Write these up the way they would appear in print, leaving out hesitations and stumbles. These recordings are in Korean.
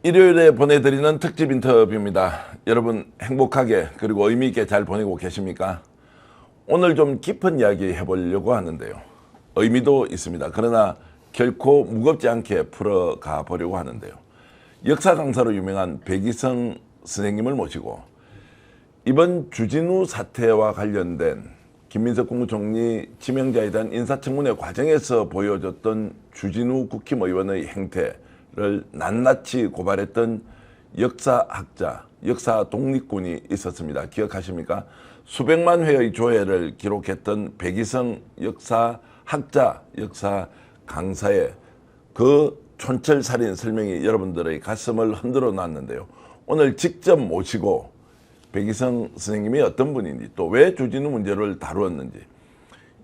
일요일에 보내드리는 특집 인터뷰입니다. 여러분 행복하게 그리고 의미 있게 잘 보내고 계십니까? 오늘 좀 깊은 이야기 해보려고 하는데요. 의미도 있습니다. 그러나 결코 무겁지 않게 풀어가 보려고 하는데요. 역사 강사로 유명한 백이성 선생님을 모시고 이번 주진우 사태와 관련된 김민석 국무총리 지명자에 대한 인사청문회 과정에서 보여줬던 주진우 국힘의원의 행태를 낱낱이 고발했던 역사학자, 역사 독립군이 있었습니다. 기억하십니까? 수백만 회의 조회를 기록했던 백이성 역사학자, 역사 강사의 그 촌철살인 설명이 여러분들의 가슴을 흔들어 놨는데요. 오늘 직접 모시고 백이성 선생님이 어떤 분인지 또 왜 주진우 문제를 다루었는지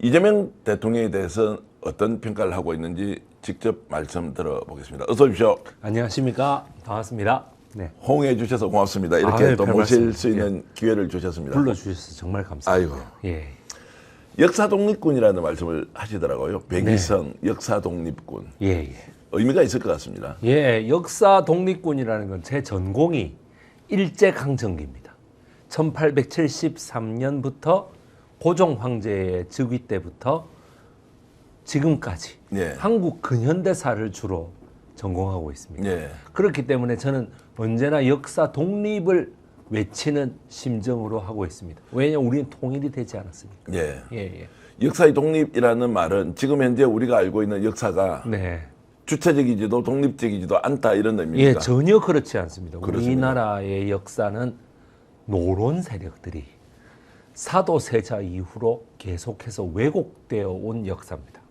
이재명 대통령에 대해서 어떤 평가를 하고 있는지 직접 말씀 들어보겠습니다. 어서 오십시오. 안녕하십니까. 반갑습니다. 네. 호응해 주셔서 고맙습니다. 이렇게 또 모실 말씀. 수 있는 기회를 주셨습니다. 불러주셔서 정말 감사합니다. 아이고. 예. 역사 독립군이라는 말씀을 하시더라고요. 백이성 역사 독립군. 예, 예. 의미가 있을 것 같습니다. 예, 역사 독립군이라는 건 제 전공이 일제강점기입니다. 1873년부터 고종 황제의 즉위 때부터 지금까지 예. 한국 근현대사를 주로 전공하고 있습니다. 예. 그렇기 때문에 저는 언제나 역사 독립을 외치는 심정으로 하고 있습니다. 왜냐하면 우리는 통일이 되지 않았습니까? 예. 예, 예. 역사의 독립이라는 말은 지금 현재 우리가 알고 있는 역사가 네. 주체적이지도 독립적이지도 않다 이런 예, 의미입니까? 전혀 그렇지 않습니다. 그렇습니다. 우리나라의 역사는 노론 세력들이 사도세자 이후로 계속해서 왜곡되어 온 역사입니다.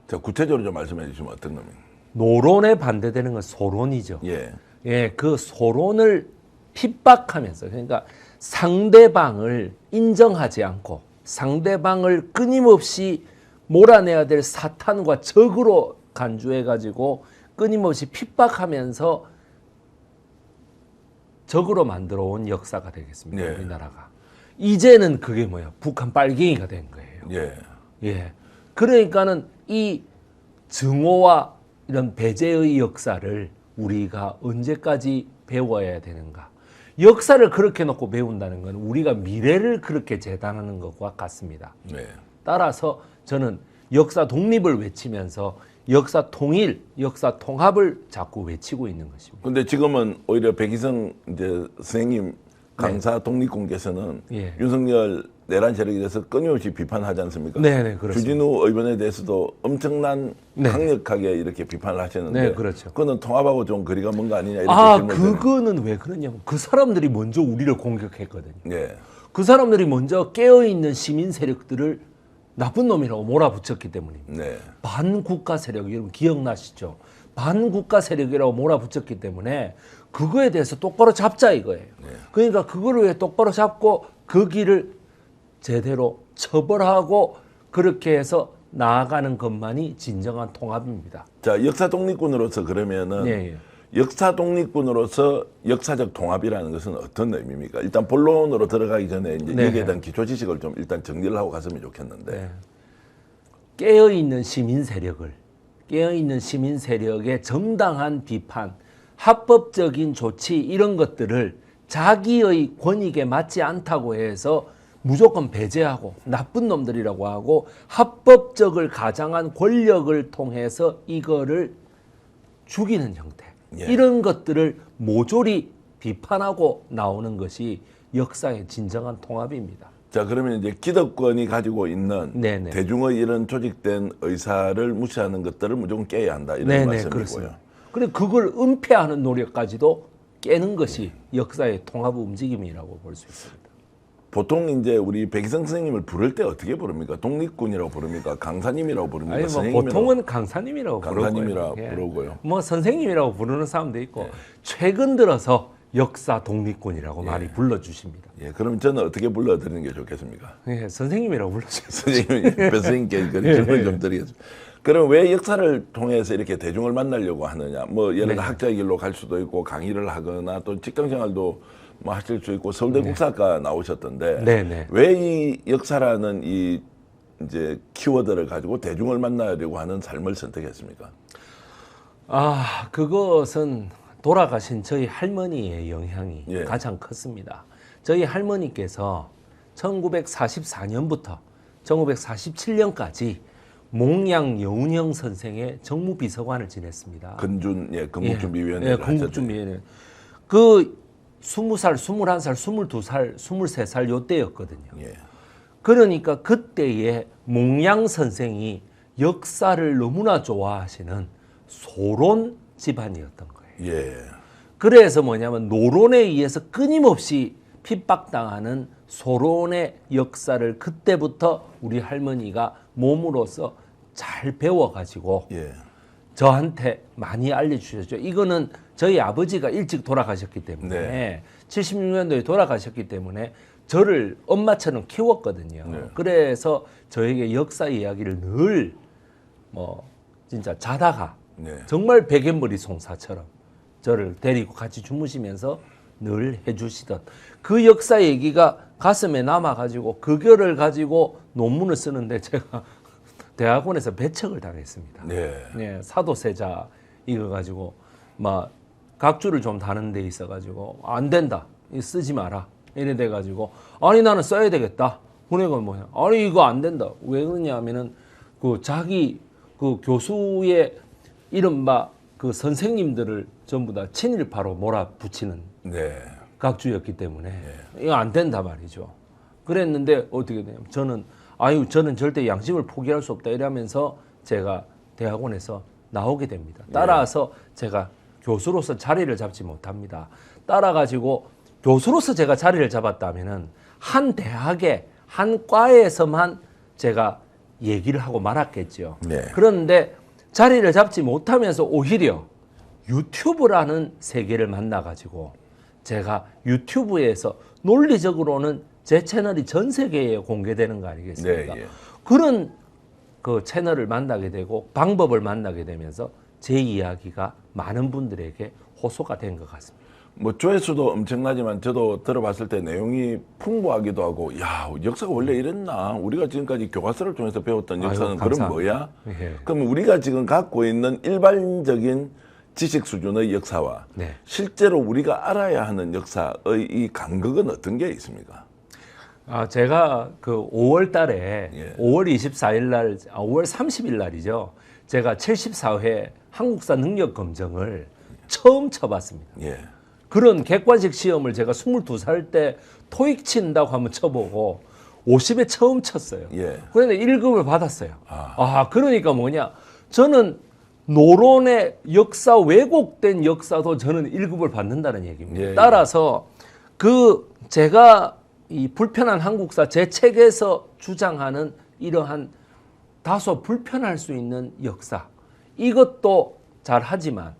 자, 구체적으로 좀 말씀해 주시면 어떤 겁니까? 노론에 반대되는 건 소론이죠. 예. 예, 그 소론을 핍박하면서 그러니까 상대방을 인정하지 않고 상대방을 끊임없이 몰아내야 될 사탄과 적으로 간주해가지고 끊임없이 핍박하면서 적으로 만들어 온 역사가 되겠습니다. 예. 우리나라가. 이제는 그게 뭐야? 북한 빨갱이가 된 거예요. 예. 예. 그러니까는 이 증오와 이런 배제의 역사를 우리가 언제까지 배워야 되는가? 역사를 그렇게 놓고 배운다는 건 우리가 미래를 그렇게 재단하는 것과 같습니다. 네. 따라서 저는 역사 독립을 외치면서 역사 통일, 역사 통합을 자꾸 외치고 있는 것입니다. 근데 지금은 오히려 백이성 이제 선생님 강사 독립군께서는 예. 윤석열 내란 세력에 대해서 끊임없이 비판하지 않습니까? 네, 네, 그렇습니다. 주진우 의원에 대해서도 엄청난 네. 강력하게 이렇게 비판을 하셨는데 네, 그렇죠. 그거는 통합하고 좀 거리가 먼 거 아니냐 이렇게 질문을 그거는 왜 그러냐면 그 사람들이 먼저 우리를 공격했거든요. 예. 그 사람들이 먼저 깨어있는 시민 세력들을 나쁜 놈이라고 몰아붙였기 때문입니다. 네. 반국가 세력, 여러분 기억나시죠? 반국가 세력이라고 몰아붙였기 때문에 그거에 대해서 똑바로 잡자 이거예요. 그러니까 그거를 왜 똑바로 잡고 그 길을 제대로 처벌하고 그렇게 해서 나아가는 것만이 진정한 통합입니다. 자, 역사 독립군으로서 그러면은 예, 예. 역사 독립군으로서 역사적 통합이라는 것은 어떤 의미입니까? 일단 본론으로 들어가기 전에 이제 네. 여기에 대한 기초 지식을 좀 일단 정리를 하고 갔으면 좋겠는데. 네. 깨어있는 시민 세력을 깨어있는 시민 세력의 정당한 비판, 합법적인 조치 이런 것들을 자기의 권익에 맞지 않다고 해서 무조건 배제하고 나쁜 놈들이라고 하고 합법적을 가장한 권력을 통해서 이거를 죽이는 형태. 예. 이런 것들을 모조리 비판하고 나오는 것이 역사의 진정한 통합입니다. 자, 그러면 이제 기득권이 가지고 있는 네네. 대중의 이런 조직된 의사를 무시하는 것들을 무조건 깨야 한다 이런 네네, 말씀이고요. 그렇습니다. 그리고 그걸 은폐하는 노력까지도 깨는 것이 역사의 통합 움직임이라고 볼 수 있습니다. 보통 이제 우리 백이성 선생님을 부를 때 어떻게 부릅니까? 독립군이라고 부릅니까? 강사님이라고 부릅니까? 아니 뭐 선생님이라고? 보통은 강사님이라고 강사님이라고 부르고요. 부르고요. 뭐 선생님이라고 부르는 사람도 있고 최근 들어서 역사 독립군이라고 많이 불러주십니다. 예, 그럼 저는 어떻게 불러드리는 게 좋겠습니까? 예, 선생님이라고 불러주세요. 선생님이 배 선생님께 그런 질문 좀 드리겠습니다. 그럼 왜 역사를 통해서 이렇게 대중을 만나려고 하느냐? 뭐 예를 들어 학자의 길로 갈 수도 있고 강의를 하거나 또 직장 생활도 뭐 하실 수 있고 서울대 국사학과 나오셨던데 네네. 왜 이 역사라는 이 이제 키워드를 가지고 대중을 만나려고 하는 삶을 선택했습니까? 그것은 돌아가신 저희 할머니의 영향이 예. 가장 컸습니다. 저희 할머니께서 1944년부터 1947년까지 몽양 여운형 선생의 정무비서관을 지냈습니다. 근준 건국준비위원회. 예, 건국준비위원회. 그 20살, 21살, 22살, 23살 요때였거든요. 예. 그러니까 그때의 몽양 선생이 역사를 너무나 좋아하시는 소론 집안이었던 거예요. 예. 그래서 뭐냐면 노론에 의해서 끊임없이 핍박당하는 소론의 역사를 그때부터 우리 할머니가 몸으로서 잘 배워가지고 예. 저한테 많이 알려주셨죠. 이거는 저희 아버지가 일찍 돌아가셨기 때문에 네. 76년도에 돌아가셨기 때문에 저를 엄마처럼 키웠거든요. 네. 그래서 저에게 역사 이야기를 늘 뭐 진짜 자다가 네. 정말 베갯머리 송사처럼 저를 데리고 같이 주무시면서 늘 해주시던 그 역사 얘기가 가슴에 남아가지고 그거를 가지고 논문을 쓰는데 제가 대학원에서 배척을 당했습니다. 네. 네, 사도세자 이거 가지고 막 각주를 좀 다는 데 있어가지고 안 된다, 이거 쓰지 마라 이래 돼가지고 아니 나는 써야 되겠다. 그러니까 뭐냐, 아니 이거 안 된다. 왜 그러냐면은 그 자기 그 교수의 이른바 그 선생님들을 전부 다 친일파로 몰아붙이는 네. 각주였기 때문에 이거 안 된다 말이죠. 그랬는데 어떻게 되냐면 저는 절대 양심을 포기할 수 없다 이러면서 제가 대학원에서 나오게 됩니다. 따라서 제가 교수로서 자리를 잡지 못합니다. 따라가지고 교수로서 제가 자리를 잡았다면은 한 대학의 한 과에서만 제가 얘기를 하고 말았겠죠. 네. 그런데 자리를 잡지 못하면서 오히려 유튜브라는 세계를 만나가지고 제가 유튜브에서 논리적으로는 제 채널이 전 세계에 공개되는 거 아니겠습니까? 네, 예. 그런 그 채널을 만나게 되고 방법을 만나게 되면서 제 이야기가 많은 분들에게 호소가 된 것 같습니다. 뭐 조회수도 엄청나지만 저도 들어봤을 때 내용이 풍부하기도 하고 야 역사가 원래 이랬나 우리가 지금까지 교과서를 통해서 배웠던 역사는 아유, 그럼 감사합니다. 뭐야? 예. 그럼 우리가 지금 갖고 있는 일반적인 지식 수준의 역사와 네. 실제로 우리가 알아야 하는 역사의 이 간극은 어떤 게 있습니까? 제가 그 5월 달에 예. 5월 24일 날, 5월 30일 날이죠. 제가 74회 한국사 능력 검정을 처음 쳐봤습니다. 예. 그런 객관식 시험을 제가 22살 때 토익 친다고 한번 쳐보고 50에 처음 쳤어요. 예. 그런데 1급을 받았어요. 그러니까 뭐냐. 저는 노론의 역사, 왜곡된 역사도 저는 1급을 받는다는 얘기입니다. 예, 예. 따라서 제가 이 불편한 한국사 제 책에서 주장하는 이러한 다소 불편할 수 있는 역사, 이것도 잘하지만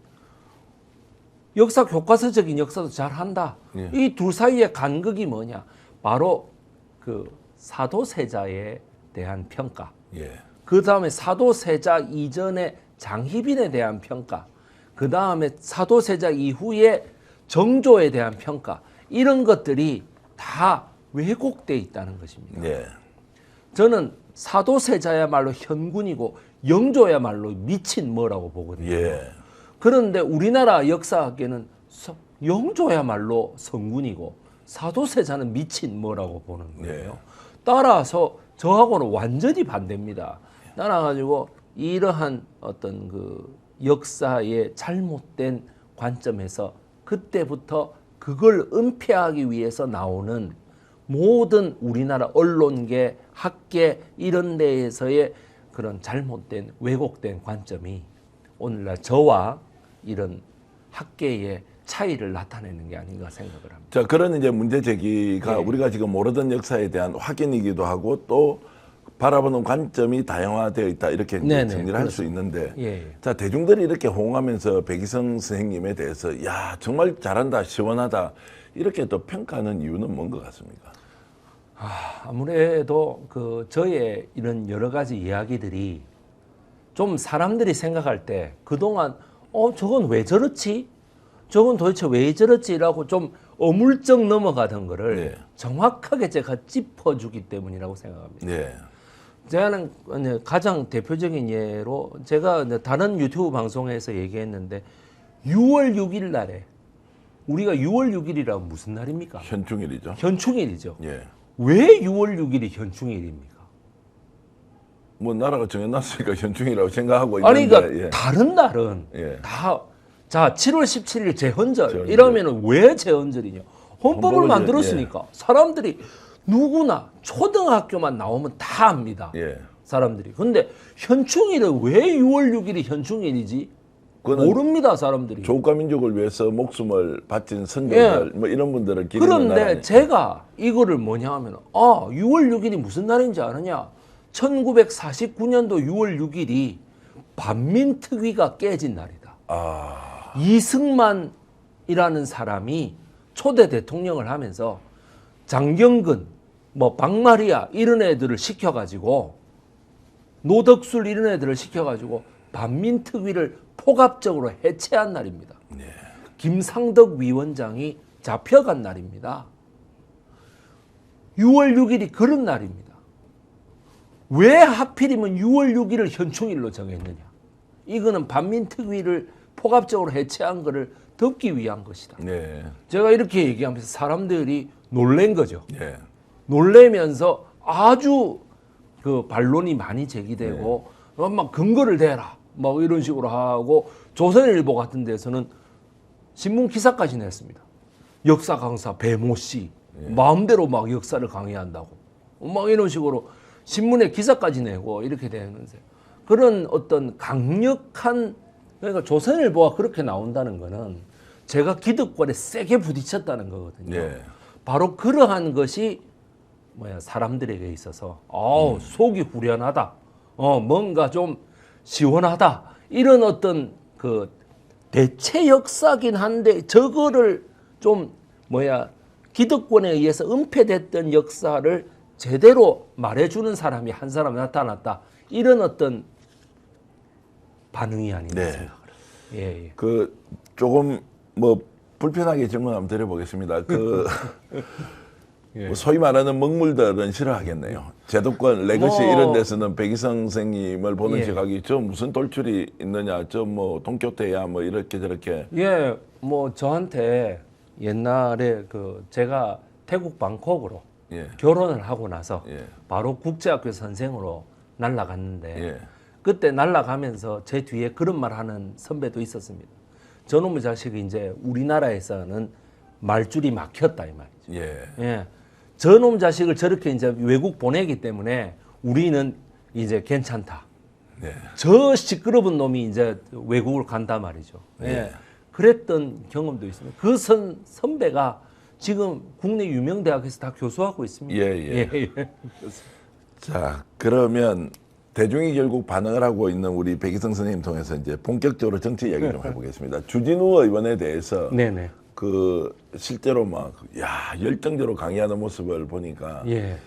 역사 교과서적인 역사도 잘한다. 예. 이 둘 사이의 간극이 뭐냐? 바로 그 사도세자에 대한 평가. 예. 그 다음에 사도세자 이전의 장희빈에 대한 평가. 그 다음에 사도세자 이후의 정조에 대한 평가. 이런 것들이 다 왜곡돼 있다는 것입니다. 예. 저는 사도세자야말로 현군이고 영조야말로 미친 뭐라고 보거든요. 예. 그런데 우리나라 역사학계는 영조야말로 성군이고 사도세자는 미친 뭐라고 보는 거예요. 네. 따라서 저하고는 완전히 반대입니다. 따라가지고 이러한 어떤 그 역사의 잘못된 관점에서 그때부터 그걸 은폐하기 위해서 나오는 모든 우리나라 언론계, 학계 이런 데에서의 그런 잘못된 왜곡된 관점이 오늘날 저와 이런 학계의 차이를 나타내는 게 아닌가 생각을 합니다. 자, 그런 이제 문제 제기가 우리가 지금 모르던 역사에 대한 확인이기도 하고 또 바라보는 관점이 다양화되어 있다 이렇게 이제 네네, 정리를 할 수 있는데 예. 자, 대중들이 이렇게 호응하면서 백이성 선생님에 대해서 야 정말 잘한다 시원하다 이렇게 또 평가하는 이유는 뭔 것 같습니까? 아무래도 그 저의 이런 여러 가지 이야기들이 좀 사람들이 생각할 때 그동안 저건 왜 저렇지? 저건 도대체 왜 저렇지라고 좀 어물쩍 넘어가던 거를 네. 정확하게 제가 짚어주기 때문이라고 생각합니다. 예. 제가는 가장 대표적인 예로 제가 다른 유튜브 방송에서 얘기했는데 6월 6일 날에 우리가 6월 6일이라면 무슨 날입니까? 현충일이죠. 현충일이죠. 예. 왜 6월 6일이 현충일입니까? 뭐 나라가 정해놨으니까 현충이라고 생각하고 아니 있는데 그러니까 예. 다른 날은 예. 다 자 7월 17일 제헌절 제헌절. 이러면은 왜 제헌절이냐? 헌법을 헌법을 만들었으니까 사람들이 누구나 초등학교만 나오면 다 압니다. 예. 사람들이. 근데 현충일은 왜 6월 6일이 현충일이지? 그거는 모릅니다, 사람들이. 조국과 민족을 위해서 목숨을 바친 선조들 뭐 이런 분들을 기리는 그런데 나라니까. 제가 이거를 뭐냐 하면 6월 6일이 무슨 날인지 아느냐? 1949년도 6월 6일이 반민특위가 깨진 날이다. 이승만이라는 사람이 초대 대통령을 하면서 장경근, 뭐 박마리아 이런 애들을 시켜가지고 노덕술 이런 애들을 시켜가지고 반민특위를 포갑적으로 해체한 날입니다. 김상덕 위원장이 잡혀간 날입니다. 6월 6일이 그런 날입니다. 왜 하필이면 6월 6일을 현충일로 정했느냐? 이거는 반민특위를 포갑적으로 해체한 것을 덮기 위한 것이다. 예. 제가 이렇게 얘기하면서 사람들이 놀란 거죠. 예. 놀래면서 아주 그 반론이 많이 제기되고 막 근거를 대라 막 이런 식으로 하고 조선일보 같은 데서는 신문 기사까지 냈습니다. 역사 강사 배모 씨 마음대로 막 역사를 강의한다고 막 이런 식으로 신문에 기사까지 내고 이렇게 되면서 그런 어떤 강력한 그러니까 조선일보가 그렇게 나온다는 거는 제가 기득권에 세게 부딪혔다는 거거든요. 예. 바로 그러한 것이 사람들에게 있어서 속이 후련하다. 뭔가 좀 시원하다. 이런 어떤 그 대체 역사긴 한데 저거를 좀 기득권에 의해서 은폐됐던 역사를 제대로 말해주는 사람이 한 사람 나타났다. 이런 어떤 반응이 아닌가 네. 생각을 해요. 예. 그 조금 뭐 불편하게 질문 한번 드려보겠습니다. 그 뭐 소위 말하는 먹물들은 싫어하겠네요. 제도권 레거시 이런 데서는 백이성 선생님을 보는 예. 시각이 저 무슨 돌출이 있느냐, 저 뭐 동교태야 뭐 이렇게 저렇게. 예, 뭐 저한테 옛날에 그 제가 태국 방콕으로 예. 결혼을 하고 나서 예. 바로 국제학교 선생으로 날아갔는데 예. 그때 날아가면서 제 뒤에 그런 말 하는 선배도 있었습니다. 저놈의 자식이 이제 우리나라에서는 말줄이 막혔다 이 말이죠. 예. 예. 저놈 자식을 저렇게 이제 외국 보내기 때문에 우리는 이제 괜찮다. 네. 저 시끄러운 놈이 이제 외국을 간단 말이죠. 예. 네. 그랬던 경험도 있습니다. 그 선배가 지금 국내 유명 대학에서 다 교수하고 있습니다. 예. 예. 자, 그러면 대중이 결국 반응을 하고 있는 우리 백이성 선생님 통해서 이제 본격적으로 정치 이야기 좀 해보겠습니다. 주진우 의원에 대해서 네네. 그 실제로 막 열정적으로 강의하는 모습을 보니까 예.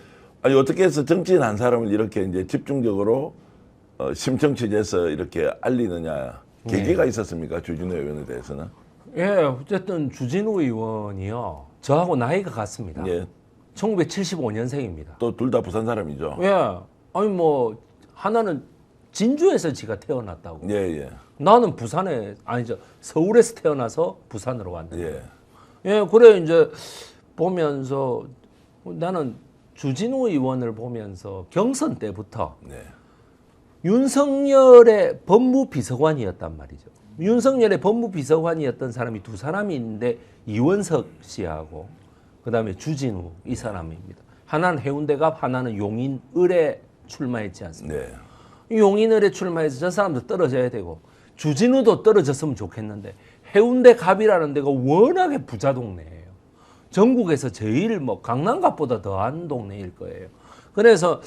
아니 어떻게 해서 정치인 한 사람을 이렇게 이제 집중적으로 심층 취재해서 이렇게 알리느냐 계기가 있었습니까? 주진우 의원에 대해서는? 예, 어쨌든 주진우 의원이요. 저하고 나이가 같습니다. 예. 1975년생입니다. 또 둘 다 부산 사람이죠. 예. 아니 뭐 하나는 진주에서 지가 태어났다고. 예, 예. 나는 부산에 아니죠. 서울에서 태어나서 부산으로 왔는데. 예. 예, 그래 이제 보면서 나는 주진우 의원을 보면서 경선 때부터 네. 윤석열의 법무비서관이었단 말이죠. 윤석열의 법무비서관이었던 사람이 두 사람이 있는데 이원석 씨하고 그다음에 주진우 이 사람입니다. 하나는 해운대갑, 하나는 용인을에 출마했지 않습니까? 네. 용인을에 출마해서 저 사람도 떨어져야 되고 주진우도 떨어졌으면 좋겠는데 해운대갑이라는 데가 워낙에 부자 동네예요. 전국에서 제일 뭐 강남갑보다 더한 동네일 거예요. 그래서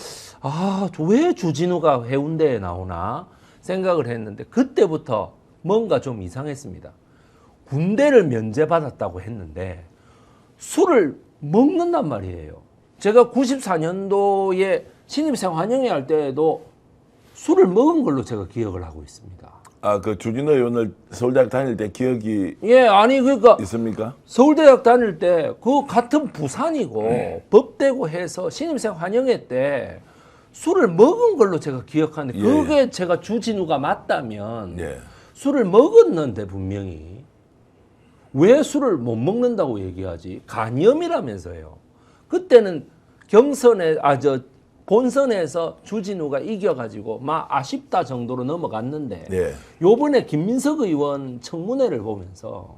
왜 주진우가 해운대에 나오나 생각을 했는데 그때부터 뭔가 좀 이상했습니다. 군대를 면제받았다고 했는데 술을 먹는단 말이에요. 제가 94년도에 신입생 환영회 할 때에도 술을 먹은 걸로 제가 기억을 하고 있습니다. 그 주진우 의원을 서울대학 다닐 때 기억이 예, 아니 그러니까 있습니까? 서울대학 다닐 때 그 같은 부산이고 법대고 해서 신입생 환영회 때 술을 먹은 걸로 제가 기억하는데 예. 그게 제가 주진우가 맞다면 예. 술을 먹었는데 분명히 왜 술을 못 먹는다고 얘기하지? 간염이라면서요. 그때는 경선에 본선에서 주진우가 이겨가지고 막 아쉽다 정도로 넘어갔는데 네. 요번에 김민석 의원 청문회를 보면서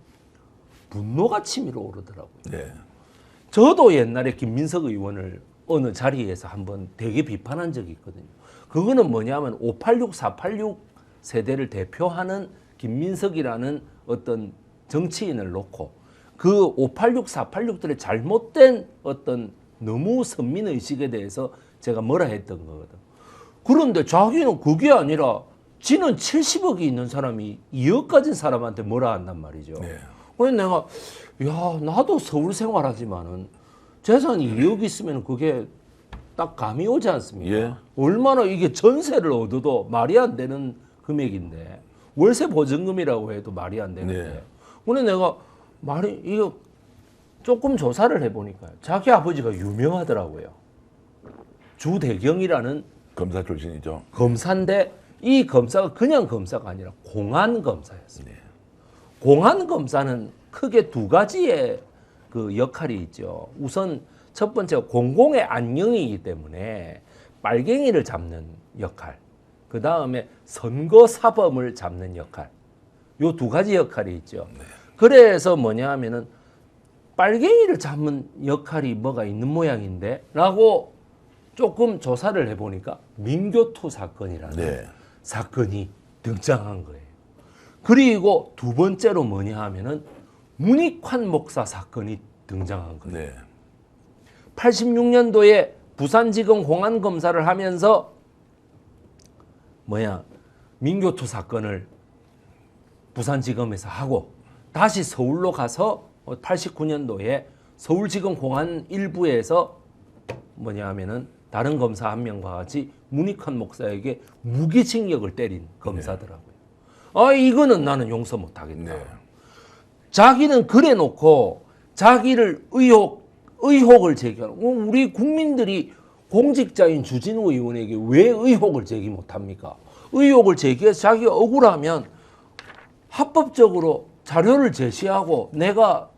분노가 치밀어 오르더라고요. 네. 저도 옛날에 김민석 의원을 어느 자리에서 한번 되게 비판한 적이 있거든요. 그거는 뭐냐면 586, 486 세대를 대표하는 김민석이라는 어떤 정치인을 놓고 그 586, 486들의 잘못된 어떤 너무 선민의식에 대해서 제가 뭐라 했던 거거든. 그런데 자기는 그게 아니라 지는 70억이 있는 사람이 2억 가진 사람한테 뭐라 한단 말이죠. 네. 그래서 내가 나도 서울 생활하지만은 재산이 2억 있으면 그게 딱 감이 오지 않습니까? 예. 얼마나 이게 전세를 얻어도 말이 안 되는 금액인데 월세 보증금이라고 해도 말이 안 되는데. 네. 근데 내가 이거 조금 조사를 해보니까 자기 아버지가 유명하더라고요. 주대경이라는 검사 출신이죠. 검사인데 이 검사가 그냥 검사가 아니라 공안 검사였습니다. 네. 공안 검사는 크게 두 가지의 그 역할이 있죠. 우선 첫 번째가 공공의 안녕이기 때문에 빨갱이를 잡는 역할. 그 다음에 선거 사범을 잡는 역할. 요 두 가지 역할이 있죠. 그래서 뭐냐 하면은 빨갱이를 잡는 역할이 뭐가 있는 모양인데 라고 조금 조사를 해보니까 민교토 사건이라는 네. 사건이 등장한 거예요. 그리고 두 번째로 뭐냐 하면은 문익환 목사 사건이 등장한 거예요. 네. 86년도에 부산지검 공안검사를 하면서 민교토 사건을 부산지검에서 하고 다시 서울로 가서 89년도에 서울지검 공안 일부에서 하면은 다른 검사 한 명과 같이 문익환 목사에게 무기징역을 때린 검사더라고요. 이거는 나는 용서 못하겠다. 네. 자기는 그래 놓고 자기를 의혹을 제기하는 우리 국민들이 공직자인 주진우 의원에게 왜 의혹을 제기 못합니까? 의혹을 제기해서 자기가 억울하면 합법적으로 자료를 제시하고 내가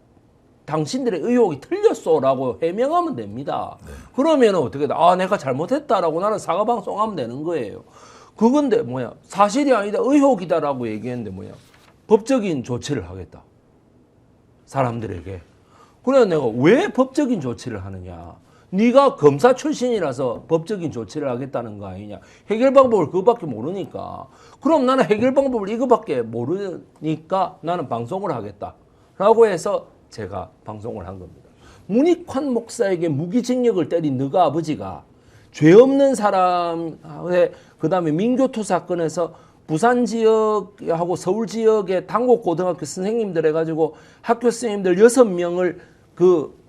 당신들의 의혹이 틀렸어라고 해명하면 됩니다. 네. 그러면 어떻게 돼? 내가 잘못했다라고 나는 사과 방송하면 되는 거예요. 그건데 사실이 아니다 의혹이다라고 얘기했는데 법적인 조치를 하겠다. 사람들에게. 그래 내가 왜 법적인 조치를 하느냐? 네가 검사 출신이라서 법적인 조치를 하겠다는 거 아니냐? 해결 방법을 그거밖에 모르니까. 그럼 나는 해결 방법을 이거밖에 모르니까 나는 방송을 하겠다라고 해서 제가 방송을 한 겁니다. 문익환 목사에게 무기징역을 때린 너가 아버지가 죄 없는 사람의 그다음에 민교토 사건에서 부산 지역하고 서울 지역의 당곡고등학교 선생님들 해가지고 학교 선생님들 6명을 그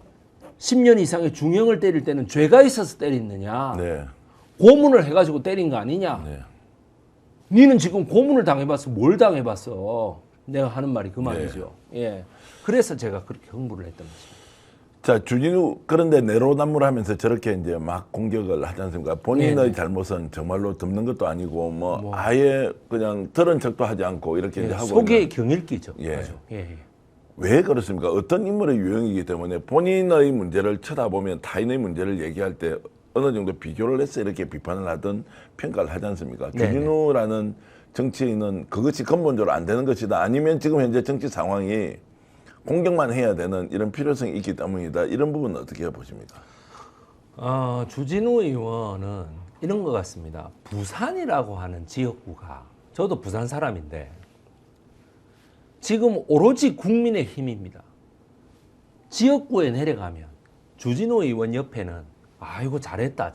10년 이상의 중형을 때릴 때는 죄가 있어서 때리느냐. 네. 고문을 해가지고 때린 거 아니냐. 네. 니는 지금 고문을 당해봤어. 뭘 당해봤어. 내가 하는 말이 그 말이죠. 예. 그래서 제가 그렇게 흥분을 했던 것입니다. 자, 주진우 그런데 내로남불하면서 저렇게 이제 막 공격을 하지 않습니까? 본인의 잘못은 정말로 덮는 것도 아니고 아예 그냥 들은 척도 하지 않고 이렇게 이제 하고 속의 경일기죠. 예. 아주. 예. 왜 그렇습니까? 어떤 인물의 유형이기 때문에 본인의 문제를 쳐다보면 타인의 문제를 얘기할 때 어느 정도 비교를 해서 이렇게 비판을 하든 평가를 하지 않습니까? 네네. 주진우라는 정치인은 그것이 근본적으로 안 되는 것이다. 아니면 지금 현재 정치 상황이 공격만 해야 되는 이런 필요성이 있기 때문이다. 이런 부분은 어떻게 보십니까? 주진우 의원은 이런 것 같습니다. 부산이라고 하는 지역구가 저도 부산 사람인데 지금 오로지 국민의 힘입니다. 지역구에 내려가면 주진우 의원 옆에는 아이고 잘했다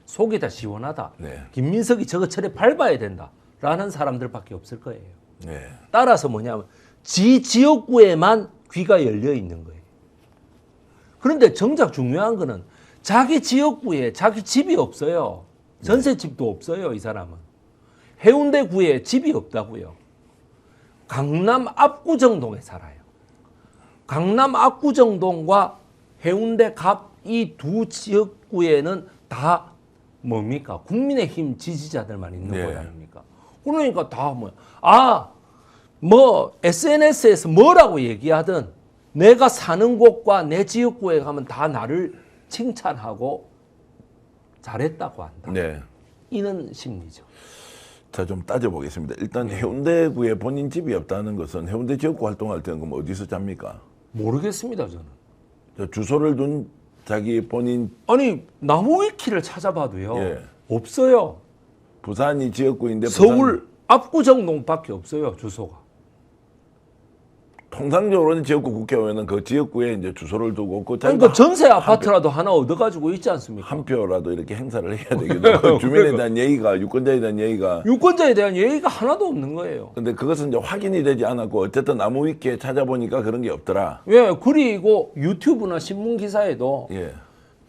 속이 다 시원하다. 네. 김민석이 저거 철에 밟아야 된다 라는 사람들밖에 없을 거예요. 네. 따라서 뭐냐면 지역구에만 귀가 열려 있는 거예요. 그런데 정작 중요한 거는 자기 지역구에 자기 집이 없어요. 전셋집도 없어요. 이 사람은. 해운대구에 집이 없다고요. 강남 압구정동에 살아요. 강남 압구정동과 해운대 갑 이 두 지역구에는 다 뭡니까? 국민의힘 지지자들만 있는 네. 모양입니까? 그러니까 다 뭐 SNS에서 뭐라고 얘기하든 내가 사는 곳과 내 지역구에 가면 다 나를 칭찬하고 잘했다고 한다. 네. 이는 심리죠. 자, 좀 따져보겠습니다. 일단 해운대구에 본인 집이 없다는 것은 해운대 지역구 활동할 때는 그럼 어디서 잡니까? 모르겠습니다, 저는. 저 주소를 둔 자기 본인 아니, 나무위키를 찾아봐도요. 예. 없어요. 부산이 지역구인데 서울 압구정동밖에 없어요, 주소가. 통상적으로는 지역구 국회의원은 그 지역구에 이제 주소를 두고 그 그러니까 전세 아파트라도 하나 얻어가지고 있지 않습니까? 한 표라도 이렇게 행사를 해야 되겠죠. 그 주민에 대한 예의가, 유권자에 대한 예의가. 유권자에 대한 예의가 하나도 없는 거예요. 근데 그것은 이제 확인이 되지 않았고 어쨌든 나무위키에 찾아보니까 그런 게 없더라. 예, 그리고 유튜브나 신문 기사에도 예.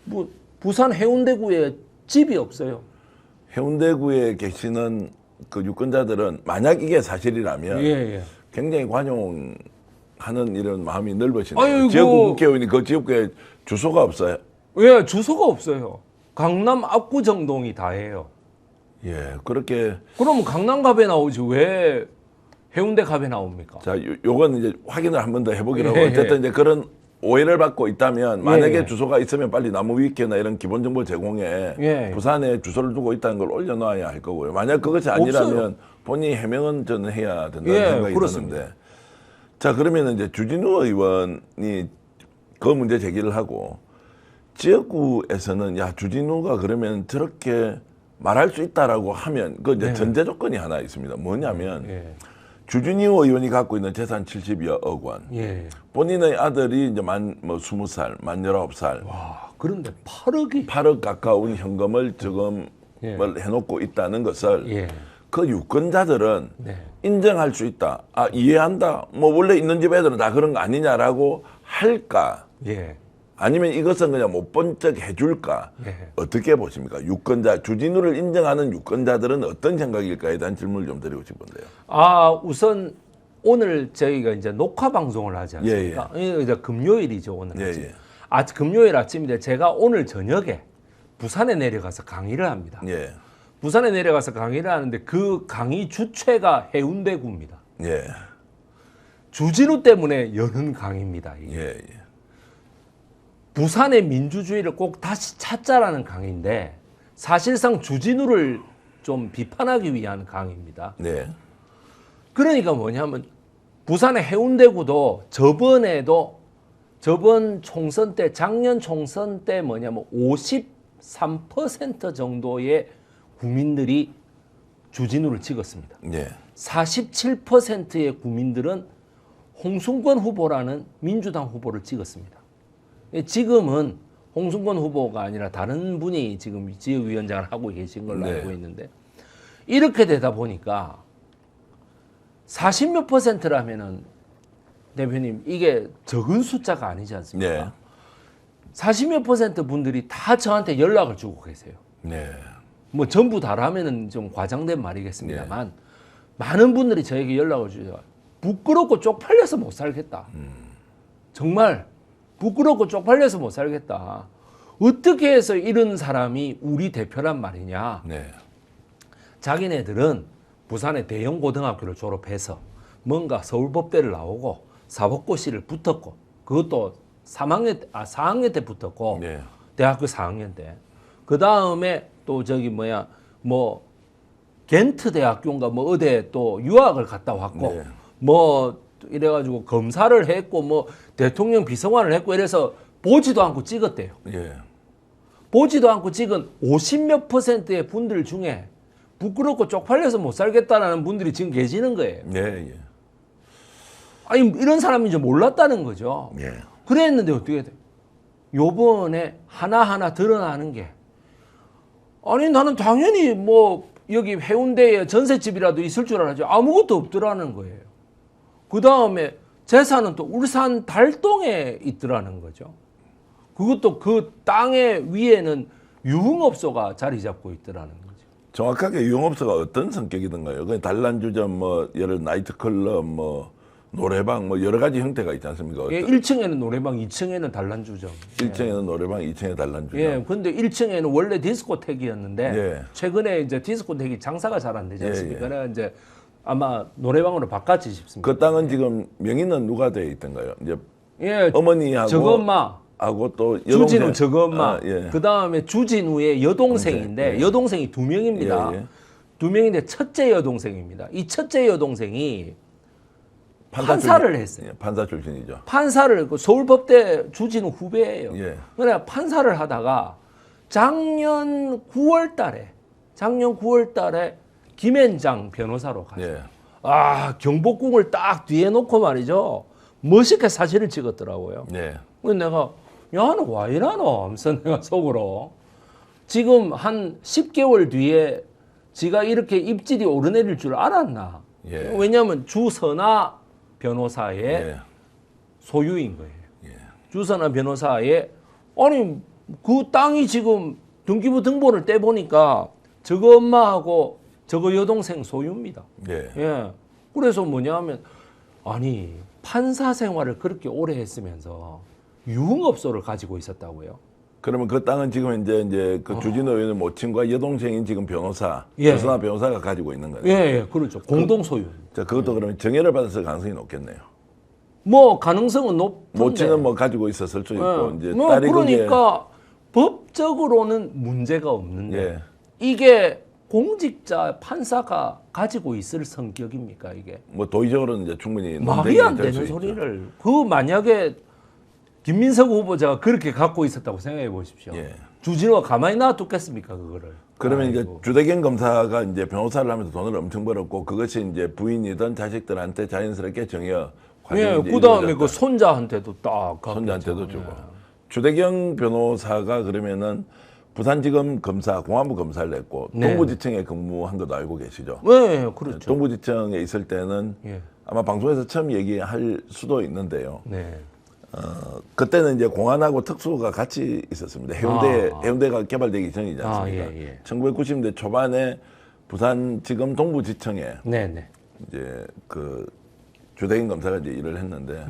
뭐 부산 해운대구에 집이 없어요. 해운대구에 계시는 그 유권자들은 만약 이게 사실이라면 예. 굉장히 관용하는 이런 마음이 넓어지네요. 아이고. 지역구 국회의원이 그 지역구에 주소가 없어요. 예, 주소가 없어요. 강남 압구정동이 다예요. 예, 그렇게. 그러면 강남갑에 나오지 왜 해운대갑에 나옵니까? 자, 요건 이제 확인을 한 번 더 해보기로 하고 예, 어쨌든 이제 그런 오해를 받고 있다면 만약에 예. 주소가 있으면 빨리 나무위키나 이런 기본정보 제공에 예. 부산에 주소를 두고 있다는 걸 올려놔야 할 거고요. 만약 그것이 아니라면 없어요. 본인이 해명은 저는 해야 된다는 예, 생각이 그렇습니다. 드는데. 자, 그러면 이제 주진우 의원이 그 문제 제기를 하고 지역구에서는 야, 주진우가 그러면 저렇게 말할 수 있다라고 하면 그 이제 네. 전제 조건이 하나 있습니다. 뭐냐면 예. 주진우 의원이 갖고 있는 재산 70여억 원. 예. 본인의 아들이 이제 만 20살, 만 19살, 와, 그런데 8억이 8억 가까운 현금을 지금을 예. 해놓고 있다는 것을 예. 그 유권자들은 네. 인정할 수 있다. 아, 이해한다. 뭐 원래 있는 집 애들은 다 그런 거 아니냐라고 할까? 예. 아니면 이것은 그냥 못 본 척 해줄까? 예. 어떻게 보십니까? 유권자, 주진우를 인정하는 유권자들은 어떤 생각일까에 대한 질문을 좀 드리고 싶은데요. 아, 우선 오늘 저희가 이제 녹화 방송을 하지 않습니까? 이제 금요일이죠, 오늘. 예, 아침. 예. 금요일 아침인데 제가 오늘 저녁에 부산에 내려가서 강의를 합니다. 예, 부산에 내려가서 강의를 하는데 그 강의 주체가 해운대구입니다. 예, 주진우 때문에 여는 강의입니다. 이게. 예, 예. 부산의 민주주의를 꼭 다시 찾자라는 강의인데 사실상 주진우를 좀 비판하기 위한 강의입니다. 네, 그러니까 뭐냐면 부산의 해운대구도 저번 총선 때 작년 총선 때 뭐냐면 53% 정도의 국민들이 주진우를 찍었습니다. 예, 47%의 국민들은 홍승권 후보라는 민주당 후보를 찍었습니다. 지금은 홍승권 후보가 아니라 다른 분이 지금 지역위원장을 하고 계신 걸로 네. 알고 있는데 이렇게 되다 보니까 40몇 %라면은 대표님 이게 적은 숫자가 아니지 않습니까? 네. 40몇 % 분들이 다 저한테 연락을 주고 계세요. 네, 뭐 전부 다라면은 좀 과장된 말이겠습니다만 많은 분들이 저에게 연락을 주죠. 부끄럽고 쪽팔려서 못 살겠다. 정말 부끄럽고 쪽팔려서 못 살겠다. 어떻게 해서 이런 사람이 우리 대표란 말이냐. 네, 자기네들은 부산의 대형 고등학교를 졸업해서 뭔가 서울법대를 나오고 사법고시를 붙었고 그것도 4학년 때 붙었고 네. 대학교 4학년 때. 그 다음에 또 저기 뭐 겐트 대학교인가 뭐 어디에 또 유학을 갔다 왔고 네. 뭐 이래가지고 검사를 했고 뭐 대통령 비서관을 했고 이래서 보지도 않고 찍었대요. 예, 보지도 않고 찍은 50몇 %의 분들 중에 부끄럽고 쪽팔려서 못 살겠다라는 분들이 지금 계시는 거예요. 예, 예, 아니 이런 사람인 줄 몰랐다는 거죠. 예. 그랬는데 어떻게 돼? 요번에 하나하나 드러나는 게 아니 나는 당연히 뭐 여기 해운대에 전셋집이라도 있을 줄 알았죠. 아무것도 없더라는 거예요. 그 다음에 재산은 또 울산 달동에 있더라는 거죠. 그것도 그 땅의 위에는 유흥업소가 자리 잡고 있더라는 거죠. 정확하게 유흥업소가 어떤 성격이던가요? 그냥 단란주점, 뭐 예를 나이트클럽, 뭐 노래방, 뭐 여러 가지 형태가 있지 않습니까? 예, 1층에는 노래방, 2층에는 단란주점. 1층에는 노래방, 2층에 단란주점. 예, 근데 1층에는 원래 디스코텍이었는데 예. 최근에 이제 디스코텍이 장사가 잘 안 되지 않습니까? 예, 예. 그래서 이제 아마 노래방으로 바꿨지 싶습니다. 그 땅은 지금 명의는 누가 돼 있던가요? 이제 예, 어머니하고 저엄마 하고 또 주진우 여동생. 저엄마 예. 그 다음에 주진우의 여동생인데 예. 여동생이 두 명입니다. 예, 예. 두 명인데 첫째 여동생입니다. 이 첫째 여동생이 판사 판사를 했어요. 예, 판사 출신이죠. 판사를 그 서울법대 주진우 후배예요. 예. 그래 판사를 하다가 작년 9월 달에 김앤장 변호사로 갔어요. 예. 아, 경복궁을 딱 뒤에 놓고 말이죠. 멋있게 사진을 찍었더라고요. 예. 그래서 내가 야, 너 와 이러노? 하면서 내가 속으로 지금 한 10개월 뒤에 지가 이렇게 입질이 오르내릴 줄 알았나? 예. 왜냐하면 주선아 변호사의 예. 소유인 거예요. 주선아 변호사의 아니 그 땅이 지금 등기부 등본을 떼보니까 저거 엄마하고 저거 여동생 소유입니다. 예. 예. 그래서 뭐냐면 아니 판사 생활을 그렇게 오래 했으면서 유흥업소를 가지고 있었다고요. 그러면 그 땅은 지금 이제 그 주진우 의원의 모친과 여동생인 지금 변호사, 예. 조선아 변호사가 가지고 있는 거예요. 예, 예, 그렇죠. 공동 소유. 자, 그것도 그러면 정해를 받았을 가능성이 높겠네요. 뭐 가능성은 높은데. 모친은 뭐 가지고 있었을 수 있고 예. 이제 뭐 딸이 그러니까 법적으로는 문제가 없는데 예. 이게 공직자 판사가 가지고 있을 성격입니까 이게? 뭐 도의적으로는 이제 충분히 말이 안 될수 되는 있죠. 소리를 그 만약에 김민석 후보자가 그렇게 갖고 있었다고 생각해 보십시오. 예. 주진우가 가만히 놔뒀겠습니까 그거를? 그러면 이제 아이고. 주대경 검사가 이제 변호사를 하면서 돈을 엄청 벌었고 그것이 이제 부인이든 자식들한테 자연스럽게 정여 예, 그 다음에 그 손자한테도 딱 손자한테도 주고 주대경 변호사가 그러면은 부산지검 검사, 공안부 검사를 냈고 네. 동부지청에 근무한 것도 알고 계시죠? 네, 그렇죠. 동부지청에 있을 때는 예. 아마 방송에서 처음 얘기할 수도 있는데요. 네. 그때는 이제 공안하고 특수가 같이 있었습니다. 해운대가 개발되기 전이지 않습니까? 예, 예. 1990년대 초반에 부산지검 동부지청에 네, 네. 이제 그 주대경 검사가 이제 일을 했는데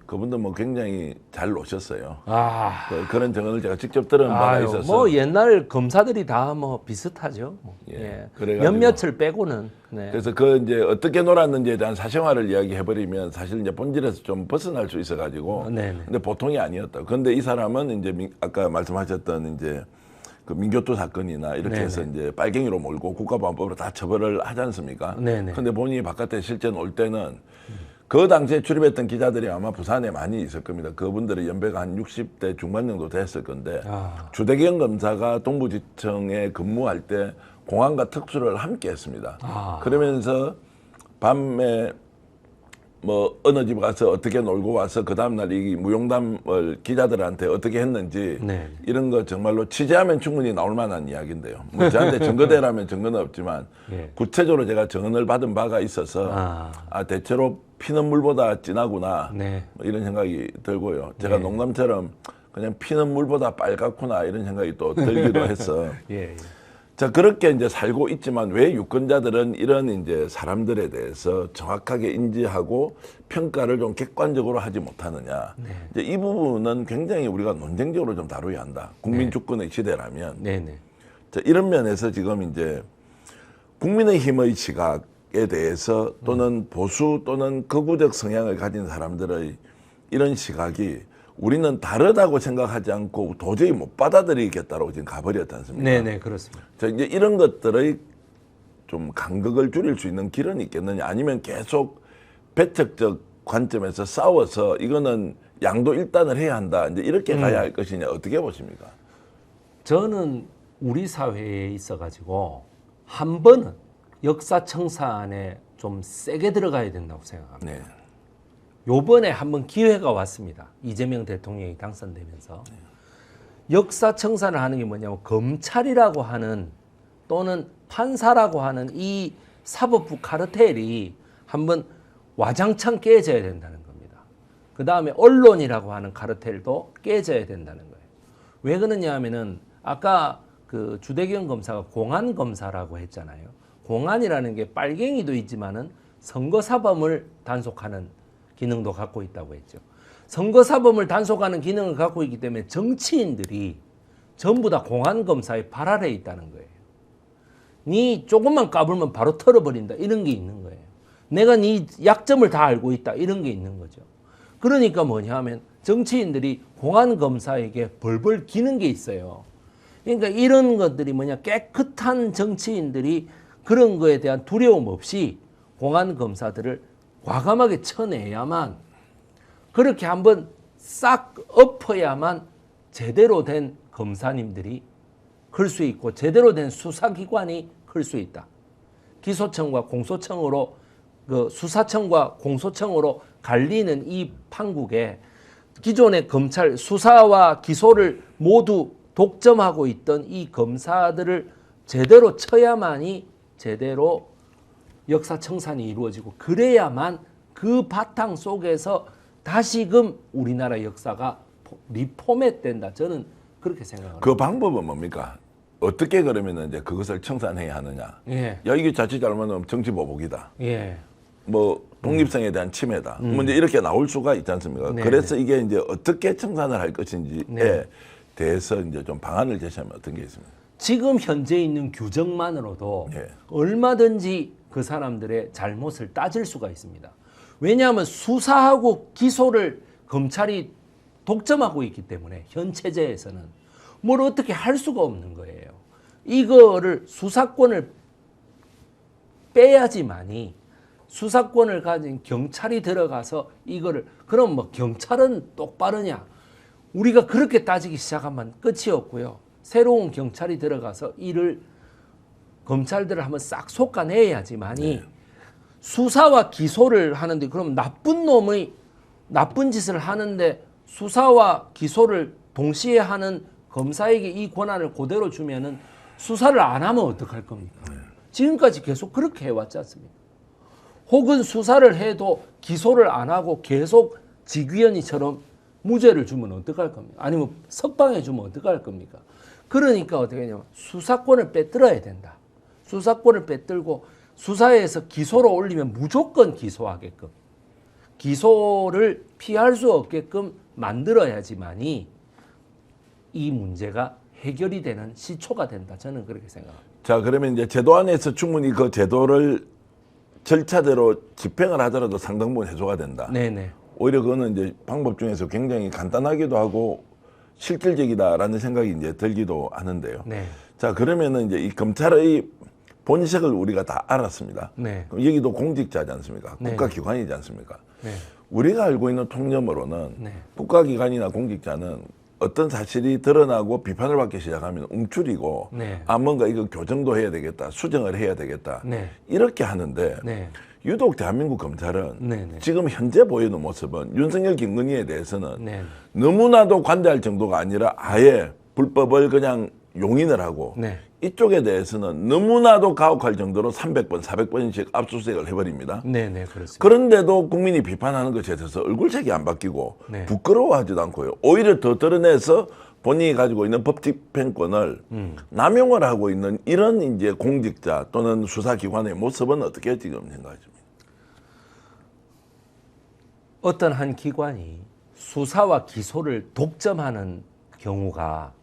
그분도 뭐 굉장히 잘 노셨어요. 아, 그런 증언을 제가 직접 들은 바가 아유, 있어서 뭐 옛날 검사들이 다 뭐 비슷하죠. 예, 예. 그래가지고. 몇몇을 빼고는. 네. 그래서 그 이제 어떻게 놀았는지에 대한 사생활을 이야기해버리면 사실 이제 본질에서 좀 벗어날 수 있어가지고 네네. 근데 보통이 아니었다. 그런데 이 사람은 이제 아까 말씀하셨던 이제 그 민교토 사건이나 이렇게 네네. 해서 이제 빨갱이로 몰고 국가보안법으로 다 처벌을 하지 않습니까? 네네. 근데 본인이 바깥에 실제 놀 때는 그 당시에 출입했던 기자들이 아마 부산에 많이 있을 겁니다. 그분들의 연배가 한 60대 중반 정도 됐을 건데 아. 주대경 검사가 동부지청에 근무할 때 공안과 특수를 함께 했습니다. 아. 그러면서 밤에 뭐 어느 집 가서 어떻게 놀고 와서 그 다음날 이 무용담을 기자들한테 어떻게 했는지 네. 이런 거 정말로 취재하면 충분히 나올 만한 이야기인데요. 뭐 저한테 증거대라면 증거는 없지만 예. 구체적으로 제가 증언을 받은 바가 있어서 아. 대체로 피는 물보다 진하구나 네. 뭐 이런 생각이 들고요. 제가 농담처럼 그냥 피는 물보다 빨갛구나 이런 생각이 또 들기도 했어. 예, 예. 자, 그렇게 이제 살고 있지만 왜 유권자들은 이런 이제 사람들에 대해서 정확하게 인지하고 평가를 좀 객관적으로 하지 못하느냐. 이제 이 부분은 굉장히 우리가 논쟁적으로 좀 다루어야 한다. 국민 주권의 시대라면. 네, 네. 자, 이런 면에서 지금 이제 국민의힘의 시각에 대해서 또는 보수 또는 극우적 성향을 가진 사람들의 이런 시각이 우리는 다르다고 생각하지 않고 도저히 못 받아들이겠다라고 지금 가버렸지 않습니까? 네, 네, 그렇습니다. 자, 이제 이런 것들의 좀 간극을 줄일 수 있는 길은 있겠느냐, 아니면 계속 배척적 관점에서 싸워서 이거는 양도 일단을 해야 한다, 이제 이렇게 가야 할 것이냐, 어떻게 보십니까? 저는 우리 사회에 있어가지고 한 번은 역사청산에 좀 세게 들어가야 된다고 생각합니다. 네. 요번에 한번 기회가 왔습니다. 이재명 대통령이 당선되면서. 역사청산을 하는 게 뭐냐면 검찰이라고 하는 또는 판사라고 하는 이 사법부 카르텔이 한번 와장창 깨져야 된다는 겁니다. 그 다음에 언론이라고 하는 카르텔도 깨져야 된다는 거예요. 왜 그러냐 하면은 아까 그 주대경 검사가 공안검사라고 했잖아요. 공안이라는 게 빨갱이도 있지만은 선거사범을 단속하는 기능도 갖고 있다고 했죠. 선거사범을 단속하는 기능을 갖고 있기 때문에 정치인들이 전부 다 공안검사의 발 아래에 있다는 거예요. 니 조금만 까불면 바로 털어버린다, 이런 게 있는 거예요. 내가 네 약점을 다 알고 있다. 이런 게 있는 거죠. 그러니까 뭐냐 하면 정치인들이 공안검사에게 벌벌 기는 게 있어요. 그러니까 이런 것들이 뭐냐, 깨끗한 정치인들이 그런 거에 대한 두려움 없이 공안검사들을 과감하게 쳐내야만, 그렇게 한번 싹 엎어야만 제대로 된 검사님들이 클 수 있고 제대로 된 수사기관이 클 수 있다. 기소청과 공소청으로, 그 수사청과 공소청으로 갈리는 이 판국에 기존의 검찰 수사와 기소를 모두 독점하고 있던 이 검사들을 제대로 쳐야만이 제대로 역사청산이 이루어지고, 그래야만 그 바탕 속에서 다시금 우리나라 역사가 리포맷된다. 저는 그렇게 생각합니다. 그 방법은 뭡니까? 어떻게 그러면 이제 그것을 청산해야 하느냐? 예. 야, 이게 자칫 잘못하면 정치 보복이다. 예. 뭐 독립성에 대한 침해다. 뭐 이제 이렇게 나올 수가 있지 않습니까? 네, 그래서 이게 이제 어떻게 청산을 할 것인지에 네. 대해서 이제 좀 방안을 제시하면 어떤 게 있습니까? 지금 현재 있는 규정만으로도 예. 얼마든지 그 사람들의 잘못을 따질 수가 있습니다. 왜냐하면 수사하고 기소를 검찰이 독점하고 있기 때문에 현 체제에서는 뭘 어떻게 할 수가 없는 거예요. 이거를 수사권을 빼야지만이, 수사권을 가진 경찰이 들어가서 이거를, 그럼 뭐 경찰은 똑바르냐? 우리가 그렇게 따지기 시작하면 끝이 없고요. 새로운 경찰이 들어가서 이를, 검찰들을 한번 싹 솎아내야지만이 네. 수사와 기소를 하는데, 그럼 나쁜 놈의 나쁜 짓을 하는데 수사와 기소를 동시에 하는 검사에게 이 권한을 그대로 주면은 수사를 안 하면 어떡할 겁니까? 지금까지 계속 그렇게 해왔지 않습니까? 혹은 수사를 해도 기소를 안 하고 계속 직위원이처럼 무죄를 주면 어떡할 겁니까? 아니면 석방해 주면 어떡할 겁니까? 그러니까 어떻게 하냐면 수사권을 빼들어야 된다. 수사권을 빼들고 수사에서 기소로 올리면 무조건 기소하게끔, 기소를 피할 수 없게끔 만들어야지만이 이 문제가 해결이 되는 시초가 된다. 저는 그렇게 생각합니다. 자, 그러면 이제 제도 안에서 충분히 그 제도를 절차대로 집행을 하더라도 상당 부분 해소가 된다. 네네. 오히려 그거는 이제 방법 중에서 굉장히 간단하기도 하고 실질적이다라는 생각이 이제 들기도 하는데요. 네. 자, 그러면은 이제 이 검찰의 본색을 우리가 다 알았습니다. 네. 그럼 여기도 공직자지 않습니까? 네. 국가기관이지 않습니까? 네. 우리가 알고 있는 통념으로는 네. 국가기관이나 공직자는 어떤 사실이 드러나고 비판을 받기 시작하면 움츠리고 네. 아, 뭔가 이거 교정도 해야 되겠다, 수정을 해야 되겠다, 네. 이렇게 하는데 네. 유독 대한민국 검찰은 네, 네. 지금 현재 보이는 모습은 윤석열, 김건희에 대해서는 네. 너무나도 관대할 정도가 아니라 아예 불법을 그냥 용인을 하고 네. 이쪽에 대해서는 너무나도 가혹할 정도로 300번, 400번씩 압수수색을 해버립니다. 네, 네, 그렇습니다. 그런데도 국민이 비판하는 것에 대해서 얼굴색이 안 바뀌고 네. 부끄러워하지도 않고요. 오히려 더 드러내서 본인이 가지고 있는 법 집행권을 남용을 하고 있는 이런 이제 공직자 또는 수사기관의 모습은 어떻게 지금 생각하십니까? 어떤 한 기관이 수사와 기소를 독점하는 경우가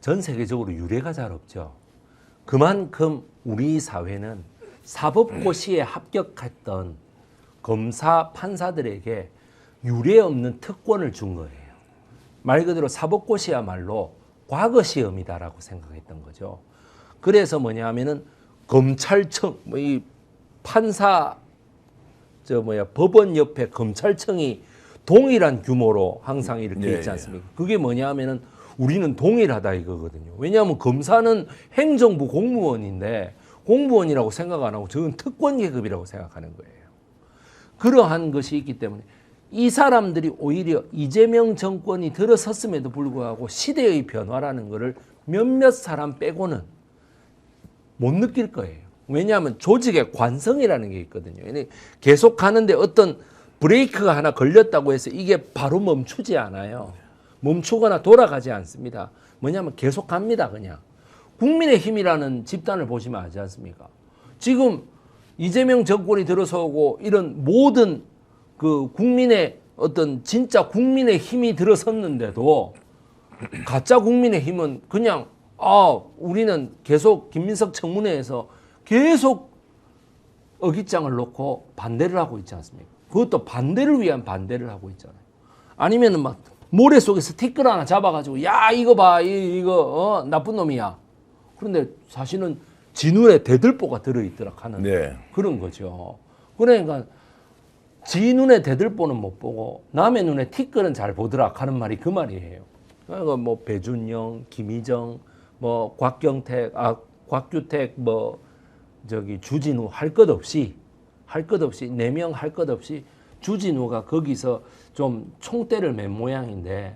전 세계적으로 유례가 잘 없죠. 그만큼 우리 사회는 사법고시에 합격했던 검사, 판사들에게 유례 없는 특권을 준 거예요. 말 그대로 사법고시야말로 과거 시험이다라고 생각했던 거죠. 그래서 뭐냐 하면은 검찰청, 이 판사, 법원 옆에 검찰청이 동일한 규모로 항상 이렇게 예, 있지 않습니까? 그게 뭐냐 하면은 우리는 동일하다 이거거든요. 왜냐하면 검사는 행정부 공무원인데 공무원이라고 생각 안 하고 저는 특권 계급이라고 생각하는 거예요. 그러한 것이 있기 때문에 이 사람들이 오히려 이재명 정권이 들어섰음에도 불구하고 시대의 변화라는 것을 몇몇 사람 빼고는 못 느낄 거예요. 왜냐하면 조직의 관성이라는 게 있거든요. 계속 가는데 어떤 브레이크가 하나 걸렸다고 해서 이게 바로 멈추지 않아요. 멈추거나 돌아가지 않습니다. 뭐냐면 계속 갑니다, 그냥. 국민의힘이라는 집단을 보시면 알지 않습니까? 지금 이재명 정권이 들어서고 이런 모든 그 국민의 어떤 진짜 국민의 힘이 들어섰는데도 가짜 국민의 힘은 그냥 우리는 계속 김민석 청문회에서 계속 어깃장을 놓고 반대를 하고 있지 않습니까? 그것도 반대를 위한 반대를 하고 있잖아요. 아니면은 막 모래 속에서 티끌 하나 잡아가지고 야 이거 봐 이거 나쁜 놈이야. 그런데 사실은 지 눈에 대들보가 들어있더라 하는 네. 그런 거죠. 그러니까 지 눈에 대들보는 못 보고 남의 눈에 티끌은 잘 보더라 하는 말이 그 말이에요. 그러니까 뭐 배준영, 김희정, 뭐 곽규택 뭐 저기 주진우 할 것 없이 4명 할 것 없이 주진우가 거기서 좀 총대를 맨 모양인데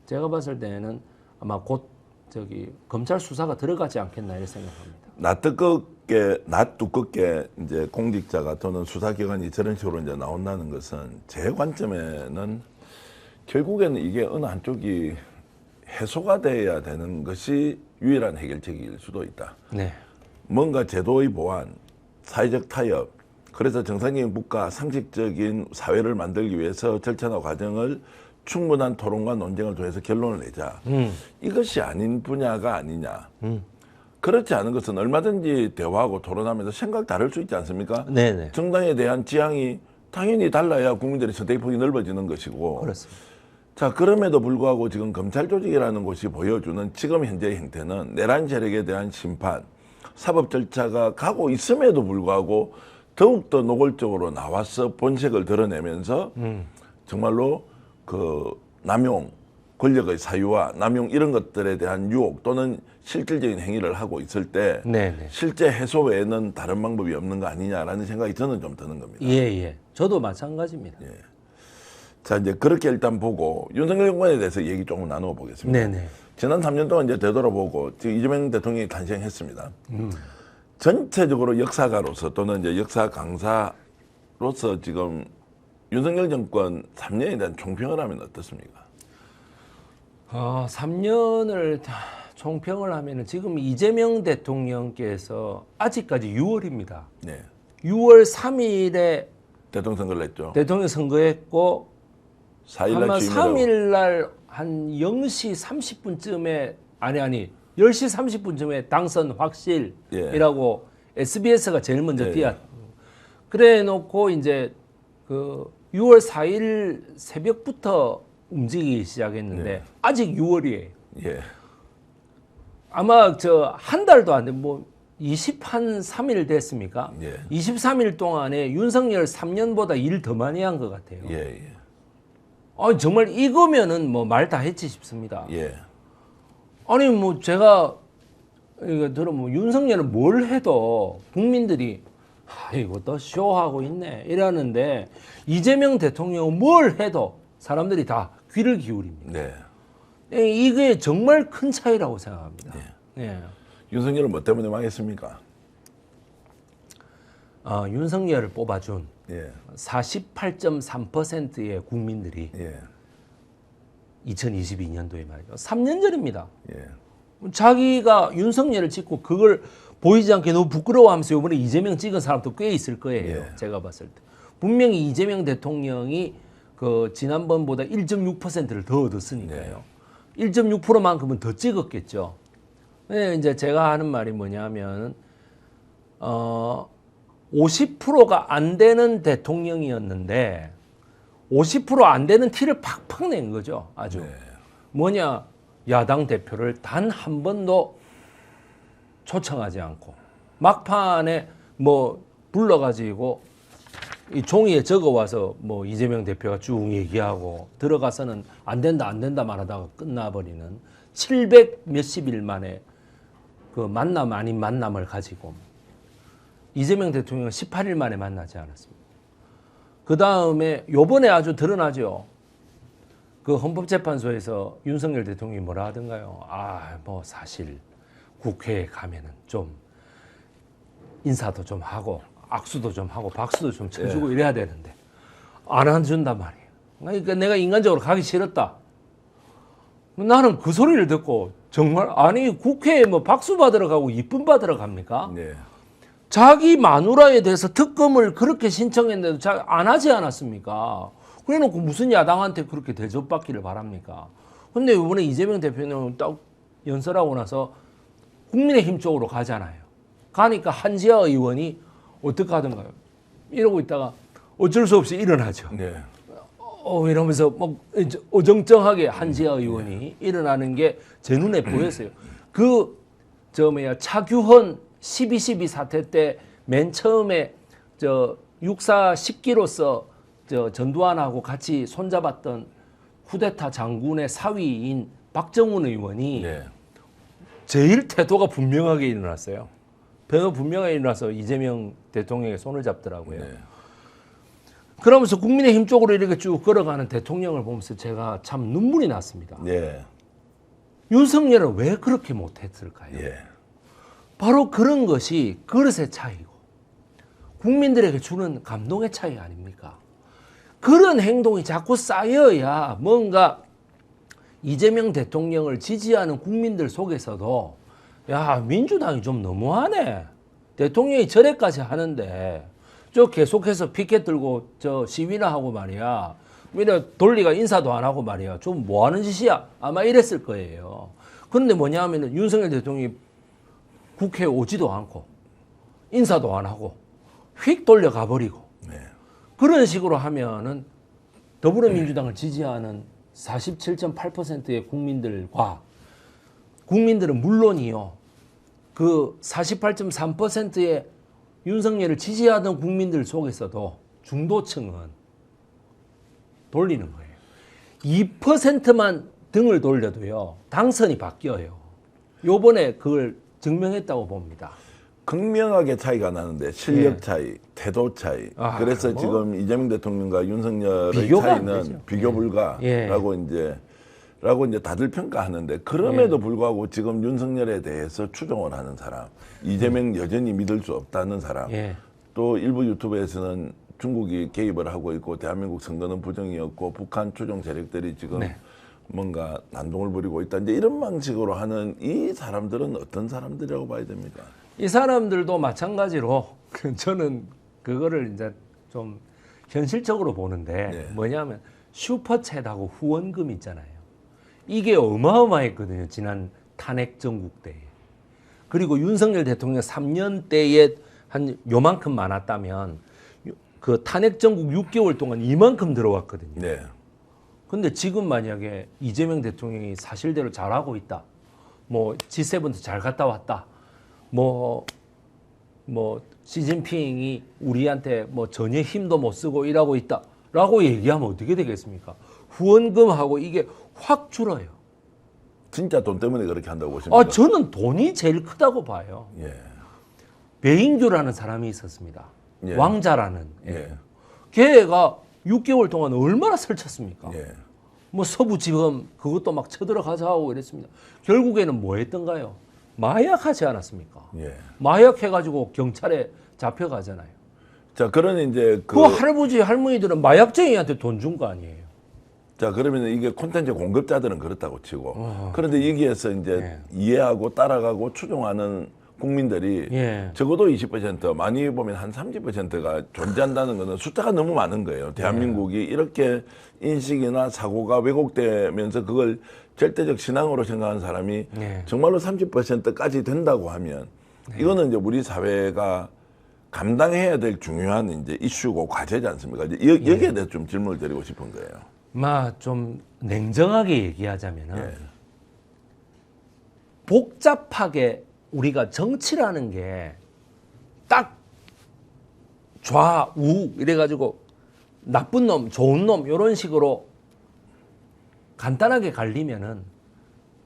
제가 봤을 때는 아마 곧 저기 검찰 수사가 들어가지 않겠나 이런 생각합니다. 낯 두껍게 이제 공직자가 또는 수사기관이 저런 식으로 이제 나온다는 것은 제 관점에는 결국에는 이게 어느 한쪽이 해소가 돼야 되는 것이 유일한 해결책일 수도 있다. 네. 뭔가 제도의 보완, 사회적 타협, 그래서 정상적인 국가, 상식적인 사회를 만들기 위해서 절차나 과정을 충분한 토론과 논쟁을 통해서 결론을 내자. 이것이 아닌 분야가 아니냐. 그렇지 않은 것은 얼마든지 대화하고 토론하면서 생각 다를 수 있지 않습니까? 네네. 정당에 대한 지향이 당연히 달라야 국민들의 선택폭이 넓어지는 것이고. 그렇습니다. 자, 그럼에도 불구하고 지금 검찰 조직이라는 곳이 보여주는 지금 현재의 형태는 내란 세력에 대한 심판, 사법 절차가 가고 있음에도 불구하고 더욱더 노골적으로 나와서 본색을 드러내면서 정말로 그 남용, 권력의 사유와 남용 이런 것들에 대한 유혹 또는 실질적인 행위를 하고 있을 때 네네. 실제 해소 외에는 다른 방법이 없는 거 아니냐라는 생각이 저는 좀 드는 겁니다. 예. 저도 마찬가지입니다. 예. 자, 이제 그렇게 일단 보고 윤석열 정권에 대해서 얘기 조금 나누어 보겠습니다. 네네. 지난 3년 동안 이제 되돌아보고 지금 이재명 대통령이 탄생했습니다. 전체적으로 역사가로서 또는 이제 역사 강사로서 지금 윤석열 정권 3년에 대한 총평을 하면 어떻습니까? 3년을 총평을 하면은 지금 이재명 대통령께서 아직까지 6월입니다. 네. 6월 3일에 대통령 선거를 했죠. 대통령 선거했고 4일날 아마 취임을 3일 날 한 0시 30분쯤에 아니 10시 30분쯤에 당선 확실이라고 SBS가 제일 먼저 예. 띄었. 그래 놓고 이제 그 6월 4일 새벽부터 움직이기 시작했는데 아직 6월이에요. 예. 아마 저 한 달도 안 돼. 뭐 23일 됐습니까? 예. 23일 동안에 윤석열 3년보다 일 더 많이 한 것 같아요. 예. 아니 정말 이거면은 뭐 말 다 했지 싶습니다. 예. 아니 뭐 제가 이거 들어 뭐 윤석열은 뭘 해도 국민들이 이거 또 쇼하고 있네 이러는데 이재명 대통령은 뭘 해도 사람들이 다 귀를 기울입니다. 네. 이게 정말 큰 차이라고 생각합니다. 예. 윤석열은 뭐 때문에 망했습니까? 윤석열을 뽑아준 예. 48.3%의 국민들이 예. 2022년도에 말이죠. 3년 전입니다. 예. 자기가 윤석열을 찍고 그걸 보이지 않게 너무 부끄러워하면서 이번에 이재명 찍은 사람도 꽤 있을 거예요. 예. 제가 봤을 때. 분명히 이재명 대통령이 그 지난번보다 1.6%를 더 얻었으니까요. 1.6%만큼은 더 찍었겠죠. 네, 이제 제가 하는 말이 뭐냐면 50%가 안 되는 대통령이었는데 50%안 되는 티를 팍팍 낸 거죠. 아주. 뭐냐? 야당 대표를 단 한 번도 초청하지 않고 막판에 뭐 불러가지고 이 종이에 적어와서 뭐 이재명 대표가 쭉 얘기하고 들어가서는 안 된다 말하다가 끝나버리는 700 몇십 일 만에 그 만남 아닌 만남을 가지고 이재명 대통령은 18일 만에 만나지 않았습니다. 그 다음에 요번에 아주 드러나죠. 그 헌법재판소에서 윤석열 대통령이 뭐라 하던가요? 뭐 사실 국회에 가면은 좀 인사도 좀 하고 악수도 좀 하고 박수도 좀 쳐주고 이래야 되는데 안 해준단 말이에요. 그러니까 내가 인간적으로 가기 싫었다. 나는 그 소리를 듣고 정말 아니 국회에 뭐 박수 받으러 가고 이쁨 받으러 갑니까? 네. 자기 마누라에 대해서 특검을 그렇게 신청했는데도 잘 안 하지 않았습니까? 그래놓고 무슨 야당한테 그렇게 대접받기를 바랍니까? 근데 이번에 이재명 대표는 딱 연설하고 나서 국민의힘 쪽으로 가잖아요. 가니까 한지아 의원이 어떻게 하던가요? 이러고 있다가 어쩔 수 없이 일어나죠. 네. 이러면서 뭐 이제 어정쩡하게 한지아 의원이 일어나는 게 제 눈에 보였어요. 차규헌 12.12 사태 때 맨 처음에 육사 10기로서 전두환하고 같이 손잡았던 쿠데타 장군의 사위인 박정훈 의원이 네. 제일 태도가 분명하게 일어났어요. 분명하게 일어나서 이재명 대통령의 손을 잡더라고요. 네. 그러면서 국민의힘 쪽으로 이렇게 쭉 걸어가는 대통령을 보면서 제가 참 눈물이 났습니다. 예. 윤석열은 왜 그렇게 못했을까요? 예. 바로 그런 것이 그릇의 차이고 국민들에게 주는 감동의 차이 아닙니까? 그런 행동이 자꾸 쌓여야 뭔가 이재명 대통령을 지지하는 국민들 속에서도 야, 민주당이 좀 너무하네. 대통령이 저래까지 하는데 계속해서 피켓 들고 시위나 하고 말이야. 돌리가 인사도 안 하고 말이야. 좀 뭐 하는 짓이야? 아마 이랬을 거예요. 그런데 뭐냐 하면은 윤석열 대통령이 국회에 오지도 않고 인사도 안 하고 휙 돌려가 버리고 네. 그런 식으로 하면은 더불어민주당을 지지하는 47.8%의 국민들과 국민들은 물론이요. 그 48.3%의 윤석열을 지지하던 국민들 속에서도 중도층은 돌리는 거예요. 2%만 등을 돌려도요. 당선이 바뀌어요. 요번에 그걸 증명했다고 봅니다. 극명하게 차이가 나는데 실력 예. 차이, 태도 차이. 아, 그래서 뭐. 지금 이재명 대통령과 윤석열의 비교가 안 차이는 되죠. 비교 불가라고 이제 다들 평가하는데 그럼에도 불구하고 지금 윤석열에 대해서 추종을 하는 사람, 이재명 여전히 믿을 수 없다는 사람, 예. 또 일부 유튜브에서는 중국이 개입을 하고 있고 대한민국 선거는 부정이었고 북한 추종 세력들이 지금 네. 뭔가 난동을 부리고 있다. 이제 이런 방식으로 하는 이 사람들은 어떤 사람들이라고 봐야 됩니까? 이 사람들도 마찬가지로 저는 그거를 이제 좀 현실적으로 보는데 네. 뭐냐면 슈퍼챗하고 후원금 있잖아요. 이게 어마어마했거든요. 지난 탄핵 전국 때에. 그리고 윤석열 대통령 3년 때에 한 요만큼 많았다면 그 탄핵 전국 6개월 동안 이만큼 들어왔거든요. 네. 근데 지금 만약에 이재명 대통령이 사실대로 잘하고 있다. 뭐 G7도 잘 갔다 왔다. 뭐 시진핑이 우리한테 뭐 전혀 힘도 못 쓰고 일하고 있다라고 얘기하면 어떻게 되겠습니까? 후원금하고 이게 확 줄어요. 진짜 돈 때문에 그렇게 한다고 보십니까? 저는 돈이 제일 크다고 봐요. 예. 배인규라는 사람이 있었습니다. 예. 왕자라는. 예. 걔가 6개월 동안 얼마나 설쳤습니까? 예. 뭐 서부지검 그것도 막 쳐들어가자 하고 이랬습니다. 결국에는 뭐 했던가요? 마약하지 않았습니까? 예. 마약해가지고 경찰에 잡혀가잖아요. 자, 그러니 이제 그 할아버지 할머니들은 마약쟁이한테 돈 준 거 아니에요. 자, 그러면 이게 콘텐츠 공급자들은 그렇다고 치고 그런데 여기에서 이제 예. 이해하고 따라가고 추종하는 국민들이 예. 적어도 20% 많이 보면 한 30%가 존재한다는 것은 숫자가 너무 많은 거예요. 대한민국이 이렇게 인식이나 사고가 왜곡되면서 그걸 절대적 신앙으로 생각하는 사람이 예. 정말로 30%까지 된다고 하면 이거는 이제 우리 사회가 감당해야 될 중요한 이제 이슈고 과제지 않습니까? 이제 여기에 대해서 좀 질문을 드리고 싶은 거예요. 좀 냉정하게 얘기하자면은 예. 복잡하게 우리가 정치라는 게 딱 좌우 이래가지고 나쁜 놈, 좋은 놈 이런 식으로 간단하게 갈리면은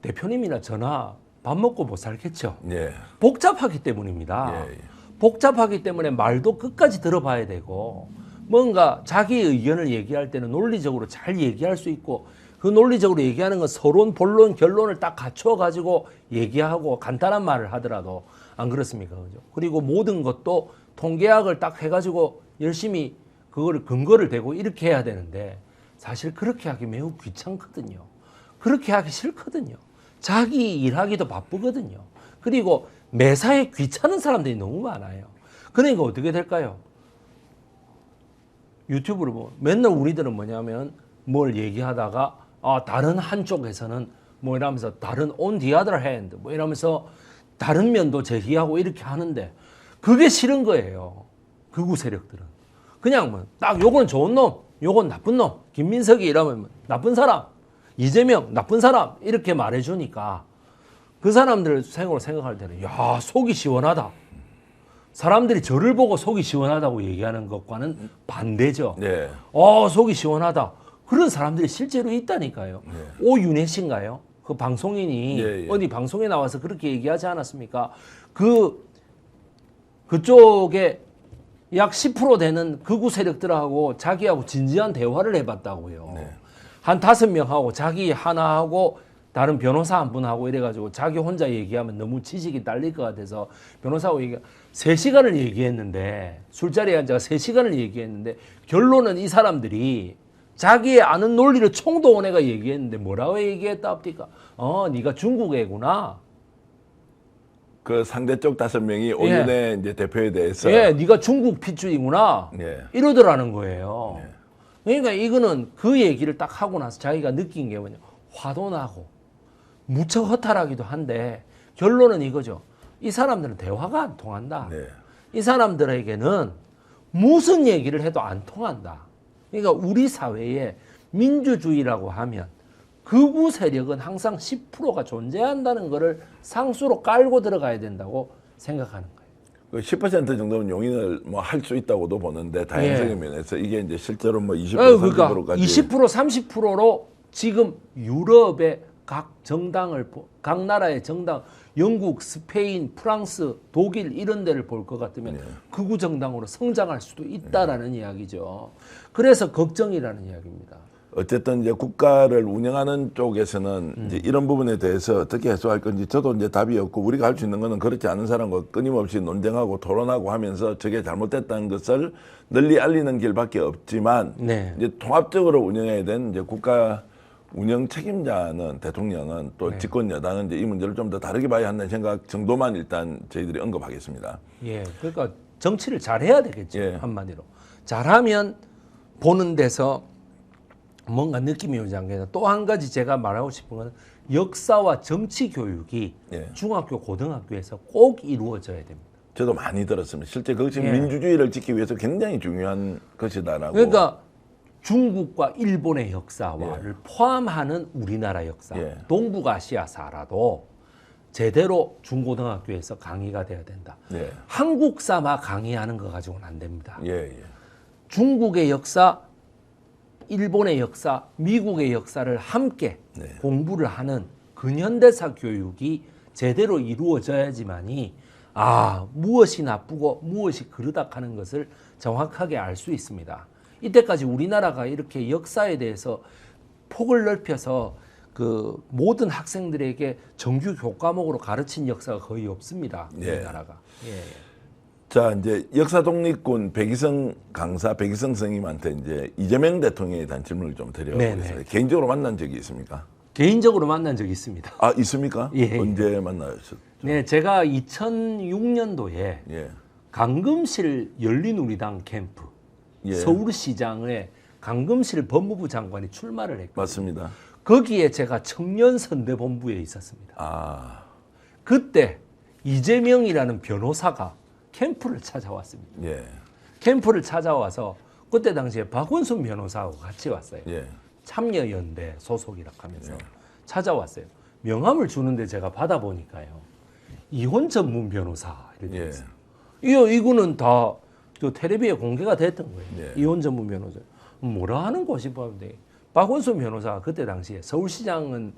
대표님이나 저나 밥 먹고 못 살겠죠. 예. 복잡하기 때문입니다. 예, 예. 복잡하기 때문에 말도 끝까지 들어봐야 되고 뭔가 자기 의견을 얘기할 때는 논리적으로 잘 얘기할 수 있고 그 논리적으로 얘기하는 건 서론, 본론, 결론을 딱 갖춰 가지고 얘기하고 간단한 말을 하더라도 안 그렇습니까? 그죠? 그리고 모든 것도 통계학을 딱 해가지고 열심히 그거를 근거를 대고 이렇게 해야 되는데 사실 그렇게 하기 매우 귀찮거든요. 그렇게 하기 싫거든요. 자기 일하기도 바쁘거든요. 그리고 매사에 귀찮은 사람들이 너무 많아요. 그러니까 어떻게 될까요? 유튜브를 보면 맨날 우리들은 뭐냐면 뭘 얘기하다가 다른 한쪽에서는 뭐 이러면서 다른 on the other hand 뭐 이러면서 다른 면도 제기하고 이렇게 하는데 그게 싫은 거예요. 극우 세력들은. 그냥 뭐 딱 요건 좋은 놈, 요건 나쁜 놈. 김민석이 이러면 뭐 나쁜 사람, 이재명 나쁜 사람 이렇게 말해주니까 그 사람들 생각할 때는 야 속이 시원하다. 사람들이 저를 보고 속이 시원하다고 얘기하는 것과는 반대죠. 네. 속이 시원하다. 그런 사람들이 실제로 있다니까요. 오윤혜 씨인가요? 그 방송인이 예, 예. 어디 방송에 나와서 그렇게 얘기하지 않았습니까? 그쪽에 약 10% 되는 극우 세력들하고 자기하고 진지한 대화를 해봤다고요. 네. 한 5명하고 자기 하나하고 다른 변호사 한 분하고 이래가지고 자기 혼자 얘기하면 너무 지식이 딸릴 것 같아서 변호사하고 3시간을 얘기했는데 술자리에 앉아서 3시간을 얘기했는데 결론은 이 사람들이 자기의 아는 논리를 총동원해가 얘기했는데 뭐라고 얘기했다 합니까? 네가 중국 애구나. 그 상대쪽 5명이 오윤혜 이제 대표에 대해서 네가 중국 핏줄이구나. 예. 이러더라는 거예요. 그러니까 이거는 그 얘기를 딱 하고 나서 자기가 느낀 게 뭐냐. 화도 나고 무척 허탈하기도 한데 결론은 이거죠. 이 사람들은 대화가 안 통한다. 네. 이 사람들에게는 무슨 얘기를 해도 안 통한다. 그러니까 우리 사회에 민주주의라고 하면 극우 세력은 항상 10%가 존재한다는 것을 상수로 깔고 들어가야 된다고 생각하는 거예요. 그 10% 정도는 용인을 뭐 할 수 있다고도 보는데 다양성의 면에서 이게 이제 실제로 뭐 20% 그러니까 30%까지 20% 30%로 지금 유럽의 각 정당을 각 나라의 정당 영국, 스페인, 프랑스, 독일 이런 데를 볼 것 같으면 극우 정당으로 성장할 수도 있다라는 이야기죠. 그래서 걱정이라는 이야기입니다. 어쨌든 이제 국가를 운영하는 쪽에서는 이제 이런 부분에 대해서 어떻게 해소할 건지 저도 이제 답이 없고 우리가 할 수 있는 거는 그렇지 않은 사람과 끊임없이 논쟁하고 토론하고 하면서 저게 잘못됐다는 것을 널리 알리는 길밖에 없지만 네. 이제 통합적으로 운영해야 되는 이제 국가 운영 책임자는 대통령은 또 집권 여당은 이제 이 문제를 좀 더 다르게 봐야 한다는 생각 정도만 일단 저희들이 언급하겠습니다. 예, 그러니까 정치를 잘해야 되겠죠. 예. 한마디로 잘하면 보는 데서 뭔가 느낌이 오지 않겠나. 또 한 가지 제가 말하고 싶은 건 역사와 정치 교육이 예. 중학교, 고등학교에서 꼭 이루어져야 됩니다. 저도 많이 들었습니다. 실제 그것이 예. 민주주의를 지키기 위해서 굉장히 중요한 것이다라고. 그러니까 중국과 일본의 역사를 포함하는 우리나라 역사, 예. 동북아시아사라도 제대로 중고등학교에서 강의가 돼야 된다. 예. 한국사만 강의하는 거 가지고는 안 됩니다. 예, 예. 중국의 역사, 일본의 역사, 미국의 역사를 함께 네. 공부를 하는 근현대사 교육이 제대로 이루어져야지만이 무엇이 나쁘고 무엇이 그르다 하는 것을 정확하게 알 수 있습니다. 이때까지 우리나라가 이렇게 역사에 대해서 폭을 넓혀서 그 모든 학생들에게 정규 교과목으로 가르친 역사가 거의 없습니다. 예. 우리나라가. 예. 자, 이제 역사 독립군 백이성 강사 백이성 선생님한테 이제 이재명 대통령에 대한 질문을 좀 드려보겠습니다. 네네. 개인적으로 만난 적이 있습니까? 개인적으로 만난 적이 있습니다. 아, 있습니까? 예. 언제 만나셨죠? 네, 제가 2006년도에 예. 강금실 열린우리당 캠프 예. 서울시장에 강금실 법무부 장관이 출마를 했거든요. 맞습니다. 거기에 제가 청년선대본부에 있었습니다. 아, 그때 이재명이라는 변호사가 캠프를 찾아왔습니다. 예. 캠프를 찾아와서 그때 당시에 박원순 변호사하고 같이 왔어요. 예. 참여연대 소속이라 하면서 찾아왔어요. 명함을 주는데 제가 받아보니까요. 이혼 전문 변호사 이렇게 예. 있어요. 이거는 다 텔레비에 공개가 됐던 거예요. 예. 이혼 전문 변호사. 뭐라 하는 곳이 보는데 박원순 변호사가 그때 당시에 서울시장은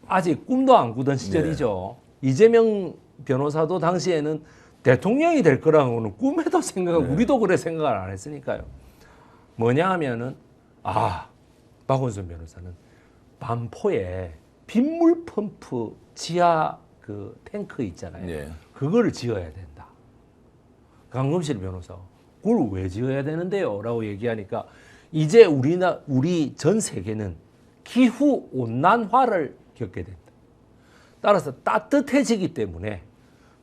아직 꿈도 안 꾸던 시절이죠. 이재명 변호사도 당시에는 대통령이 될 거라고는 꿈에도 우리도 그래 생각을 안 했으니까요. 뭐냐 하면은 박원순 변호사는 반포에 빗물 펌프 지하 그 탱크 있잖아요. 예. 그거를 지어야 된다. 강금실 변호사, 그걸 왜 지어야 되는데요? 라고 얘기하니까 이제 우리 전 세계는 기후 온난화를 겪게 된다. 따라서 따뜻해지기 때문에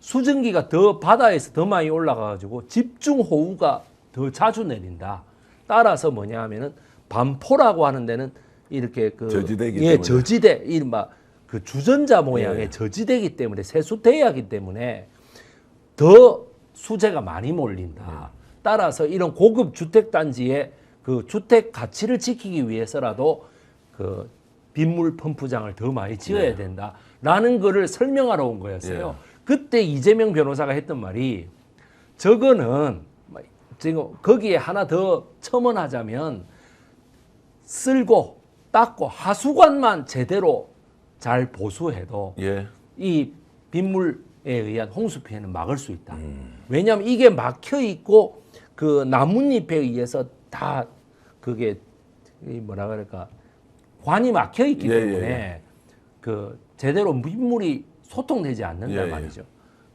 수증기가 더 바다에서 더 많이 올라가가지고 집중호우가 더 자주 내린다. 따라서 뭐냐 하면은 반포라고 하는 데는 이렇게 저지대이기 때문에. 저지대, 이른바 그 주전자 모양의 예. 저지대이기 때문에 세수대야기 때문에 더 수재가 많이 몰린다. 따라서 이런 고급 주택 단지의 그 주택 가치를 지키기 위해서라도 그 빗물 펌프장을 더 많이 지어야 된다라는 거를 설명하러 온 거였어요. 그때 이재명 변호사가 했던 말이 저거는 지금 거기에 하나 더 첨언하자면 쓸고 닦고 하수관만 제대로 잘 보수해도 예. 이 빗물에 의한 홍수 피해는 막을 수 있다. 왜냐하면 이게 막혀 있고 그 나뭇잎에 의해서 다 그게 이 뭐라 그럴까 관이 막혀 있기 예, 때문에 예. 그 제대로 빗물이 소통되지 않는단 예, 말이죠.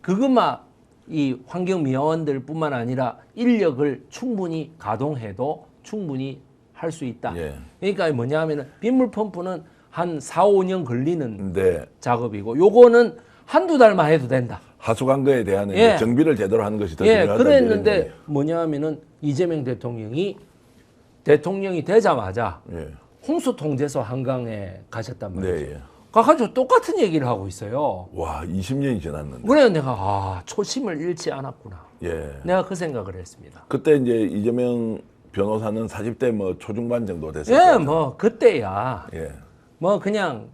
그것만 이 환경미화원들뿐만 아니라 인력을 충분히 가동해도 충분히 할 수 있다. 예. 그러니까 뭐냐면은 빗물 펌프는 한 4, 5년 걸리는 네. 작업이고 요거는 한두 달만 해도 된다. 하수관거에 대한 예. 정비를 제대로 하는 것이 더 예, 중요하다. 그랬는데 뭐냐면은 이재명 대통령이 되자마자 예. 홍수통제소 한강에 가셨단 말이죠. 네. 예. 가가지고 똑같은 얘기를 하고 있어요. 와, 20년이 지났는데. 그래서 내가 초심을 잃지 않았구나. 예. 내가 그 생각을 했습니다. 그때 이제 이재명 변호사는 40대 뭐 초중반 정도 됐을 예, 거예요. 뭐 그때야 예. 뭐 그냥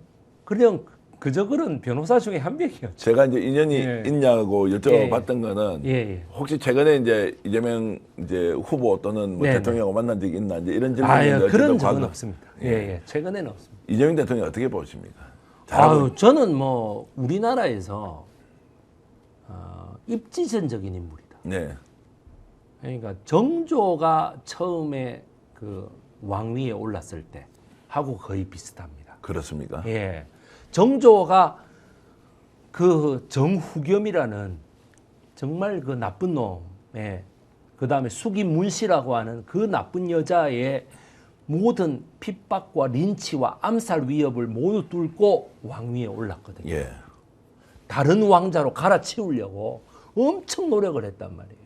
그저 그런 변호사 중에 한 명이었죠. 제가 이제 인연이 예. 있냐고 여쭤봤던 거는 예, 예. 혹시 최근에 이제 이재명 이제 후보 또는 뭐 네네. 대통령하고 만난 적이 있나 이제 이런 질문이 아유, 이제 그런 어쨌든 적은 과거- 없습니다. 예, 예. 최근에는 없습니다. 이재명 대통령 어떻게 보십니까? 잘하고 아유, 저는 뭐 우리나라에서 입지전적인 인물이다. 네. 그러니까 정조가 처음에 그 왕위에 올랐을 때 하고 거의 비슷합니다. 그렇습니까? 예. 정조가 그 정후겸이라는 정말 그 나쁜 놈, 예. 그 다음에 숙임문씨라고 하는 그 나쁜 여자의 모든 핍박과 린치와 암살 위협을 모두 뚫고 왕위에 올랐거든요. 예. 다른 왕자로 갈아치우려고 엄청 노력을 했단 말이에요.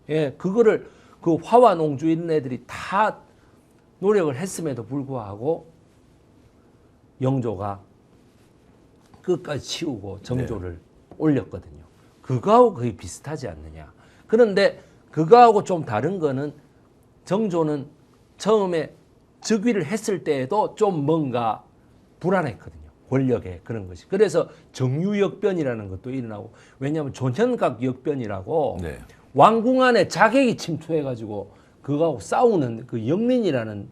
예, 그거를 그 화와농주 이런 애들이 다 노력을 했음에도 불구하고 영조가 끝까지 치우고 정조를 올렸거든요. 그거하고 거의 비슷하지 않느냐. 그런데 그거하고 좀 다른 거는 정조는 처음에 즉위를 했을 때에도 좀 뭔가 불안했거든요. 권력에 그런 것이. 그래서 정유역변이라는 것도 일어나고 왜냐하면 존현각 역변이라고 네. 왕궁 안에 자객이 침투해가지고 그거하고 싸우는 그 영린이라는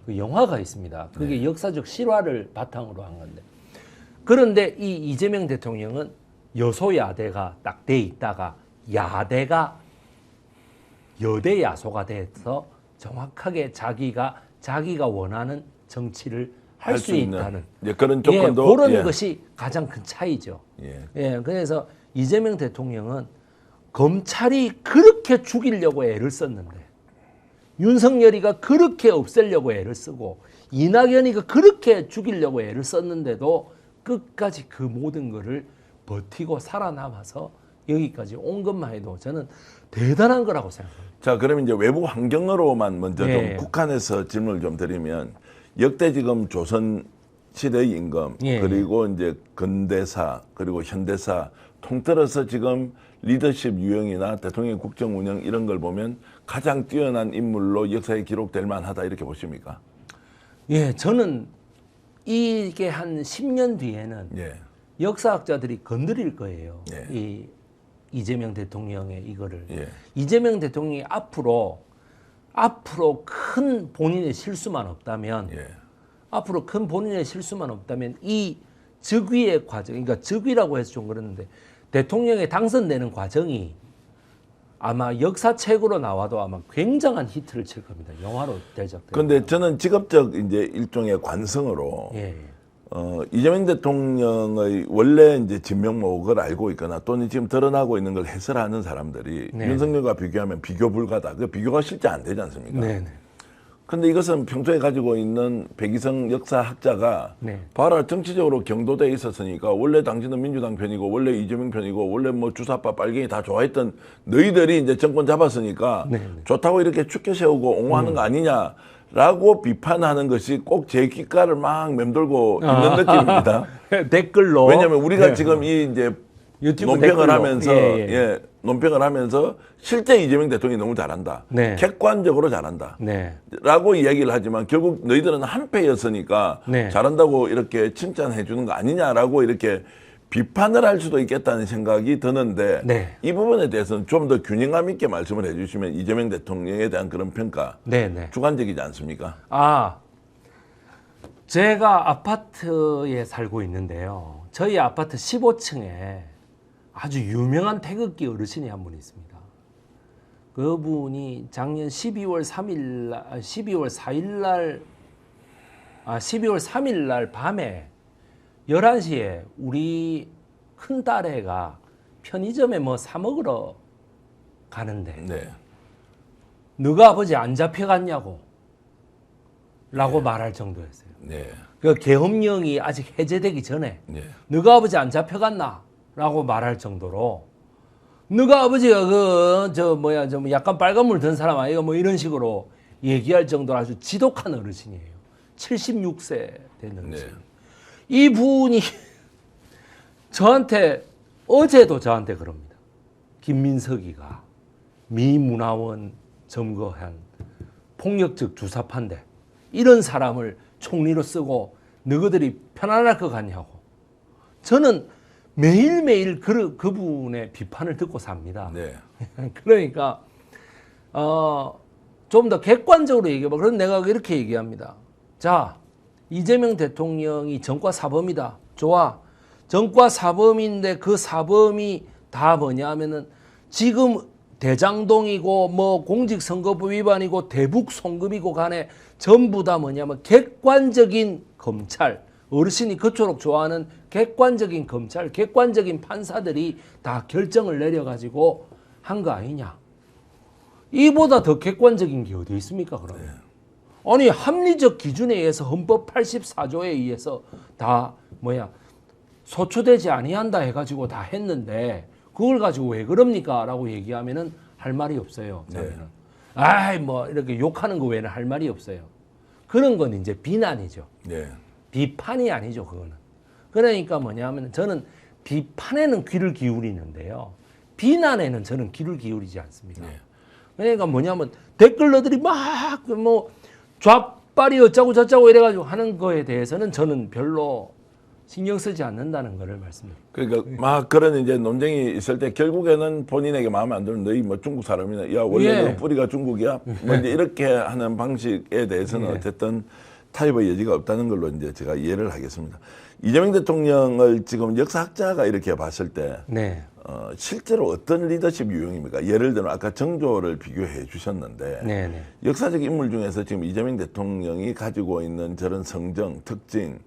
그 영화가 있습니다. 그게 역사적 실화를 바탕으로 한 건데. 그런데 이 이재명 대통령은 여소야대가 딱 돼 있다가 야대가 여대야소가 돼서 정확하게 자기가 원하는 정치를 할 수 있다는 예, 그런 조건도 그런 예. 것이 가장 큰 차이죠. 예. 예, 그래서 이재명 대통령은 검찰이 그렇게 죽이려고 애를 썼는데 윤석열이가 그렇게 없애려고 애를 쓰고 이낙연이가 그렇게 죽이려고 애를 썼는데도 끝까지 그 모든 거를 버티고 살아남아서 여기까지 온 것만 해도 저는 대단한 거라고 생각합니다. 자, 그러면 이제 외부 환경으로만 먼저 예. 좀 국한해서 질문을 좀 드리면 역대 지금 조선 시대의 임금 예. 그리고 이제 근대사 그리고 현대사 통틀어서 지금 리더십 유형이나 대통령 국정 운영 이런 걸 보면 가장 뛰어난 인물로 역사에 기록될 만하다 이렇게 보십니까? 예, 저는 이게 한 10년 뒤에는 예. 역사학자들이 건드릴 거예요. 예. 이 이재명 대통령의 이거를. 예. 이재명 대통령이 앞으로 큰 본인의 실수만 없다면 예. 앞으로 큰 본인의 실수만 없다면 이 즉위의 과정, 그러니까 즉위라고 해서 좀 그러는데 대통령에 당선되는 과정이 아마 역사책으로 나와도 아마 굉장한 히트를 칠 겁니다. 영화로 대작될 그런데 저는 직업적 이제 일종의 관성으로 예. 이재명 대통령의 원래 이제 진면목을 알고 있거나 또는 지금 드러나고 있는 걸 해설하는 사람들이 네. 윤석열과 비교하면 비교 불가다. 그 비교가 실제 안 되지 않습니까? 네. 근데 이것은 평소에 가지고 있는 백이성 역사학자가 네. 봐라 정치적으로 경도대에 있었으니까 원래 당신은 민주당 편이고 원래 이재명 편이고 원래 뭐 주사파 빨갱이 다 좋아했던 너희들이 이제 정권 잡았으니까 네. 좋다고 이렇게 축켜 세우고 옹호하는 거 아니냐라고 비판하는 것이 꼭 제 귓가를 막 맴돌고 있는 느낌입니다. 댓글로. 왜냐하면 우리가 네. 지금 이 이제 유튜브 논평을 댓글로. 하면서 예, 예. 예, 논평을 하면서 실제 이재명 대통령이 너무 잘한다. 네. 객관적으로 잘한다. 네. 라고 이야기를 하지만 결국 너희들은 한패였으니까 네. 잘한다고 이렇게 칭찬해 주는 거 아니냐라고 이렇게 비판을 할 수도 있겠다는 생각이 드는데 네. 이 부분에 대해서는 좀 더 균형감 있게 말씀을 해 주시면 이재명 대통령에 대한 그런 평가 네, 네. 주관적이지 않습니까? 제가 아파트에 살고 있는데요. 저희 아파트 15층에 아주 유명한 태극기 어르신이 한 분 있습니다. 그분이 작년 12월 3일 날 밤에 11시에 우리 큰딸애가 편의점에 뭐 사 먹으러 가는데 네. 너가 아버지 안 잡혀갔냐고 라고 말할 정도였어요. 네. 그 계엄령이 아직 해제되기 전에 네. 너가 아버지 안 잡혀갔나? 라고 말할 정도로 너가 아버지가 좀 약간 빨간물 든 사람 아이가 뭐 이런 식으로 얘기할 정도로 아주 지독한 어르신이에요. 76세 된 어르신. 네. 이분이 어제도 저한테 그럽니다. 김민석이가 미 문화원 점거한 폭력적 주사파인데 이런 사람을 총리로 쓰고 너희들이 편안할 것 같냐고. 저는 매일매일 그분의 비판을 듣고 삽니다. 네. 그러니까 좀 더 객관적으로 얘기해봐. 그럼 내가 이렇게 얘기합니다. 자, 이재명 대통령이 전과 사범이다. 좋아. 전과 사범인데 그 사범이 다 뭐냐 하면은 지금 대장동이고 뭐 공직선거법 위반이고 대북 송금이고 간에 전부 다 뭐냐면 객관적인 검찰, 어르신이 그토록 좋아하는 객관적인 검찰, 객관적인 판사들이 다 결정을 내려가지고 한 거 아니냐. 이보다 더 객관적인 게 어디 있습니까, 그러면? 아니, 합리적 기준에 의해서 헌법 84조에 의해서 다 소추되지 아니한다 해가지고 다 했는데 그걸 가지고 왜 그럽니까? 라고 얘기하면은 할 말이 없어요. 저는. 이렇게 욕하는 거 외에는 할 말이 없어요. 그런 건 이제 비난이죠. 네. 비판이 아니죠, 그거는. 그러니까 뭐냐면 저는 비판에는 귀를 기울이는데요. 비난에는 저는 귀를 기울이지 않습니다. 네. 그러니까 뭐냐면 댓글러들이 막 좌빨이 어쩌고 저쩌고 이래가지고 하는 거에 대해서는 저는 별로 신경 쓰지 않는다는 거를 말씀드립니다. 그러니까 막 그런 이제 논쟁이 있을 때 결국에는 본인에게 마음에 안 들면 너희 뭐 중국 사람이나 야 원래 너 뿌리가 중국이야 뭐 이제 이렇게 하는 방식에 대해서는 어쨌든 타협의 여지가 없다는 걸로 이제 제가 이해를 하겠습니다. 이재명 대통령을 지금 역사학자가 이렇게 봤을 때 네. 실제로 어떤 리더십 유형입니까? 예를 들면 아까 정조를 비교해 주셨는데 네. 역사적 인물 중에서 지금 이재명 대통령이 가지고 있는 저런 성정, 특징,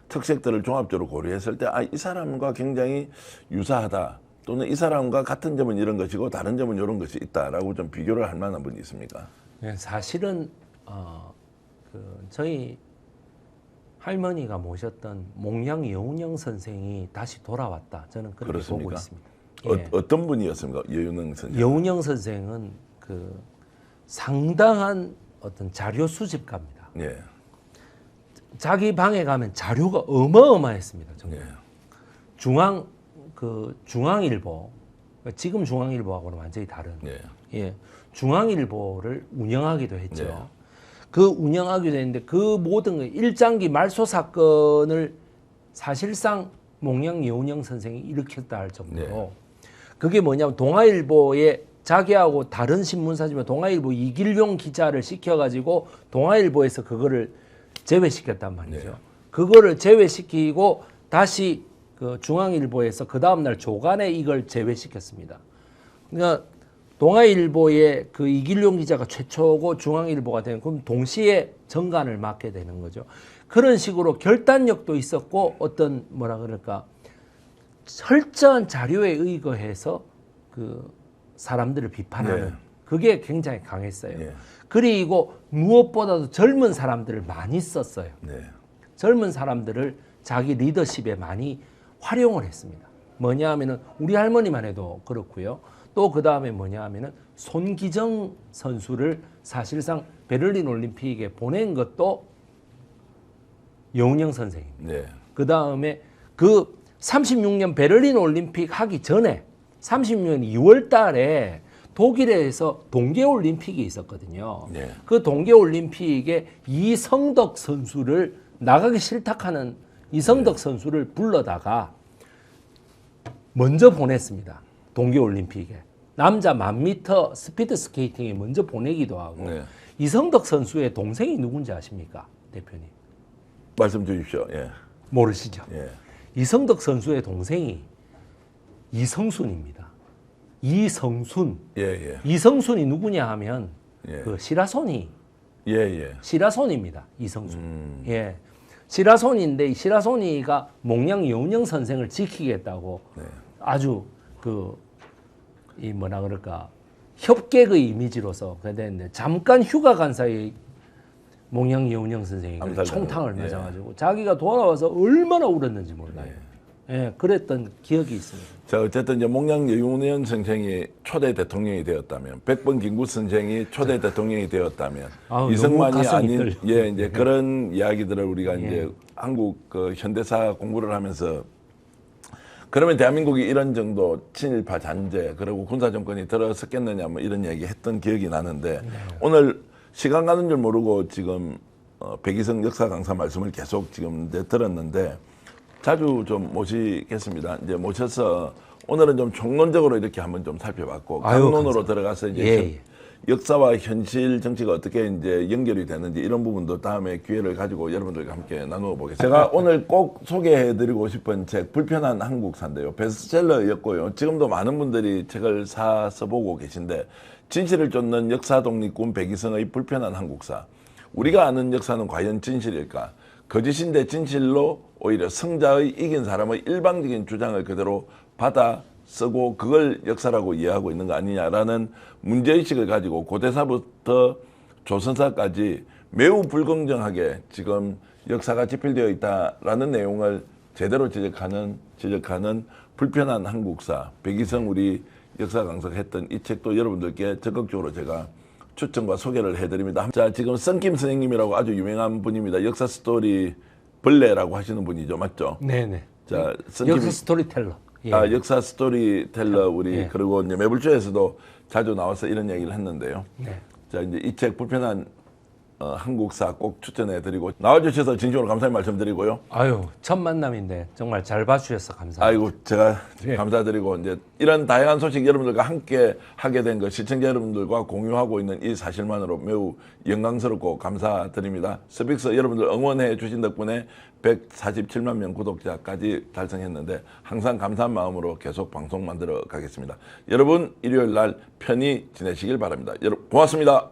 특색들을 종합적으로 고려했을 때 이 사람과 굉장히 유사하다 또는 이 사람과 같은 점은 이런 것이고 다른 점은 이런 것이 있다라고 좀 비교를 할 만한 분이 있습니까? 네, 사실은 저희 할머니가 모셨던 몽양 여운영 선생이 다시 돌아왔다. 저는 그렇게 그렇습니까? 보고 있습니다. 어떤 분이었습니까? 여운영 선생. 여운영 선생은 상당한 어떤 자료 수집가입니다. 예. 자기 방에 가면 자료가 어마어마했습니다. 정말. 예. 중앙일보, 지금 중앙일보하고는 완전히 다른. 예. 예, 중앙일보를 운영하기도 했죠. 네. 그 운영하기도 했는데 그 모든 거 일장기 말소 사건을 사실상 몽양 여운영 선생이 일으켰다 할 정도로 네. 그게 뭐냐면 동아일보에 자기하고 다른 신문사지만 동아일보 이길용 기자를 시켜가지고 동아일보에서 그거를 제외시켰단 말이죠. 네. 그거를 제외시키고 다시 그 중앙일보에서 그 다음날 조간에 이걸 제외시켰습니다. 그러니까 동아일보의 그 이길용 기자가 최초고 중앙일보가 되는 그럼 동시에 정관을 맡게 되는 거죠. 그런 식으로 결단력도 있었고 어떤 뭐라 그럴까 철저한 자료에 의거해서 그 사람들을 비판하는 네. 그게 굉장히 강했어요. 네. 그리고 무엇보다도 젊은 사람들을 많이 썼어요. 네. 젊은 사람들을 자기 리더십에 많이 활용을 했습니다. 뭐냐 하면은 우리 할머니만 해도 그렇고요. 또 그 다음에 뭐냐 하면은 손기정 선수를 사실상 베를린 올림픽에 보낸 것도 여운영 선생입니다. 네. 그 다음에 그 36년 베를린 올림픽 하기 전에 30년 2월 달에 독일에서 동계올림픽이 있었거든요. 네. 그 동계올림픽에 이성덕 선수를 나가기 싫다하는 이성덕 선수를 불러다가 먼저 보냈습니다. 동계올림픽에. 남자 1000m 스피드 스케이팅에 먼저 보내기도 하고. 네. 이성덕 선수의 동생이 누군지 아십니까? 대표님. 말씀 주십시오. 예. 모르시죠? 예. 이성덕 선수의 동생이 이성순입니다. 이성순. 예, 예. 이성순이 누구냐 하면 예. 그 시라소니. 예, 예. 시라소니입니다. 이성순. 예. 시라소니인데 이 시라소니가 몽양 여운형 선생을 지키겠다고 네. 아주 이 뭐라 그럴까 협객의 이미지로서 그랬는데 잠깐 휴가 간 사이에 몽양 여운형 선생이 그 암살당하고. 총탕을 예. 맞아가지고 자기가 돌아와서 얼마나 울었는지 몰라요. 예, 그랬던 기억이 있습니다. 자, 어쨌든 이제 몽양 여운현 선생이 초대 대통령이 되었다면, 백번 김구 선생이 초대 대통령이 되었다면, 아우, 너무 이승만이 가슴이 아닌, 떨려. 예, 이제 그런 이야기들을 우리가 예. 이제 한국 그 현대사 공부를 하면서 그러면 대한민국이 이런 정도 친일파 잔재 그리고 군사 정권이 들어섰겠느냐 뭐 이런 얘기 했던 기억이 나는데 오늘 시간 가는 줄 모르고 지금 백이성 역사 강사 말씀을 계속 지금 이제 들었는데 자주 좀 모시겠습니다. 이제 모셔서 오늘은 좀 총론적으로 이렇게 한번 좀 살펴봤고 아유, 강론으로 들어가서 이제 예. 역사와 현실 정치가 어떻게 이제 연결이 되는지 이런 부분도 다음에 기회를 가지고 여러분들과 함께 나누어 보겠습니다. 제가 오늘 꼭 소개해드리고 싶은 책 불편한 한국사인데요. 베스트셀러였고요. 지금도 많은 분들이 책을 써보고 계신데 진실을 쫓는 역사 독립군 백이성의 불편한 한국사. 우리가 아는 역사는 과연 진실일까? 거짓인데 진실로 오히려 승자의 이긴 사람의 일방적인 주장을 그대로 받아 쓰고 그걸 역사라고 이해하고 있는 거 아니냐라는 문제의식을 가지고 고대사부터 조선사까지 매우 불공정하게 지금 역사가 집필되어 있다라는 내용을 제대로 지적하는 불편한 한국사 백이성 우리 역사 강사가 했던 이 책도 여러분들께 적극적으로 제가 추천과 소개를 해드립니다. 자, 지금 썬킴 선생님이라고 아주 유명한 분입니다. 역사 스토리 벌레라고 하시는 분이죠, 맞죠? 네네. 자, 역사 스토리텔러. 예. 역사 스토리텔러 우리 예. 그리고 이제 매불조에서도 자주 나와서 이런 얘기를 했는데요. 네. 자, 이제 이 책 불편한 한국사 꼭 추천해드리고 나와주셔서 진심으로 감사의 말씀드리고요. 아유, 첫 만남인데 정말 잘 봐주셔서 감사합니다. 아이고 제가 예. 감사드리고 이제 이런 다양한 소식 여러분들과 함께 하게 된 것 시청자 여러분들과 공유하고 있는 이 사실만으로 매우 영광스럽고 감사드립니다. 스픽스 여러분들 응원해 주신 덕분에 147만 명 구독자까지 달성했는데 항상 감사한 마음으로 계속 방송 만들어 가겠습니다. 여러분 일요일 날 편히 지내시길 바랍니다. 여러분 고맙습니다.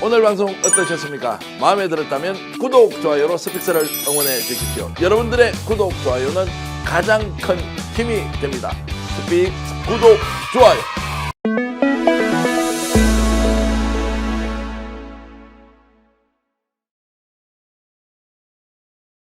오늘 방송 어떠셨습니까? 마음에 들었다면 구독, 좋아요로 스픽스를 응원해 주십시오. 여러분들의 구독, 좋아요는 가장 큰 힘이 됩니다. 스픽스 구독, 좋아요.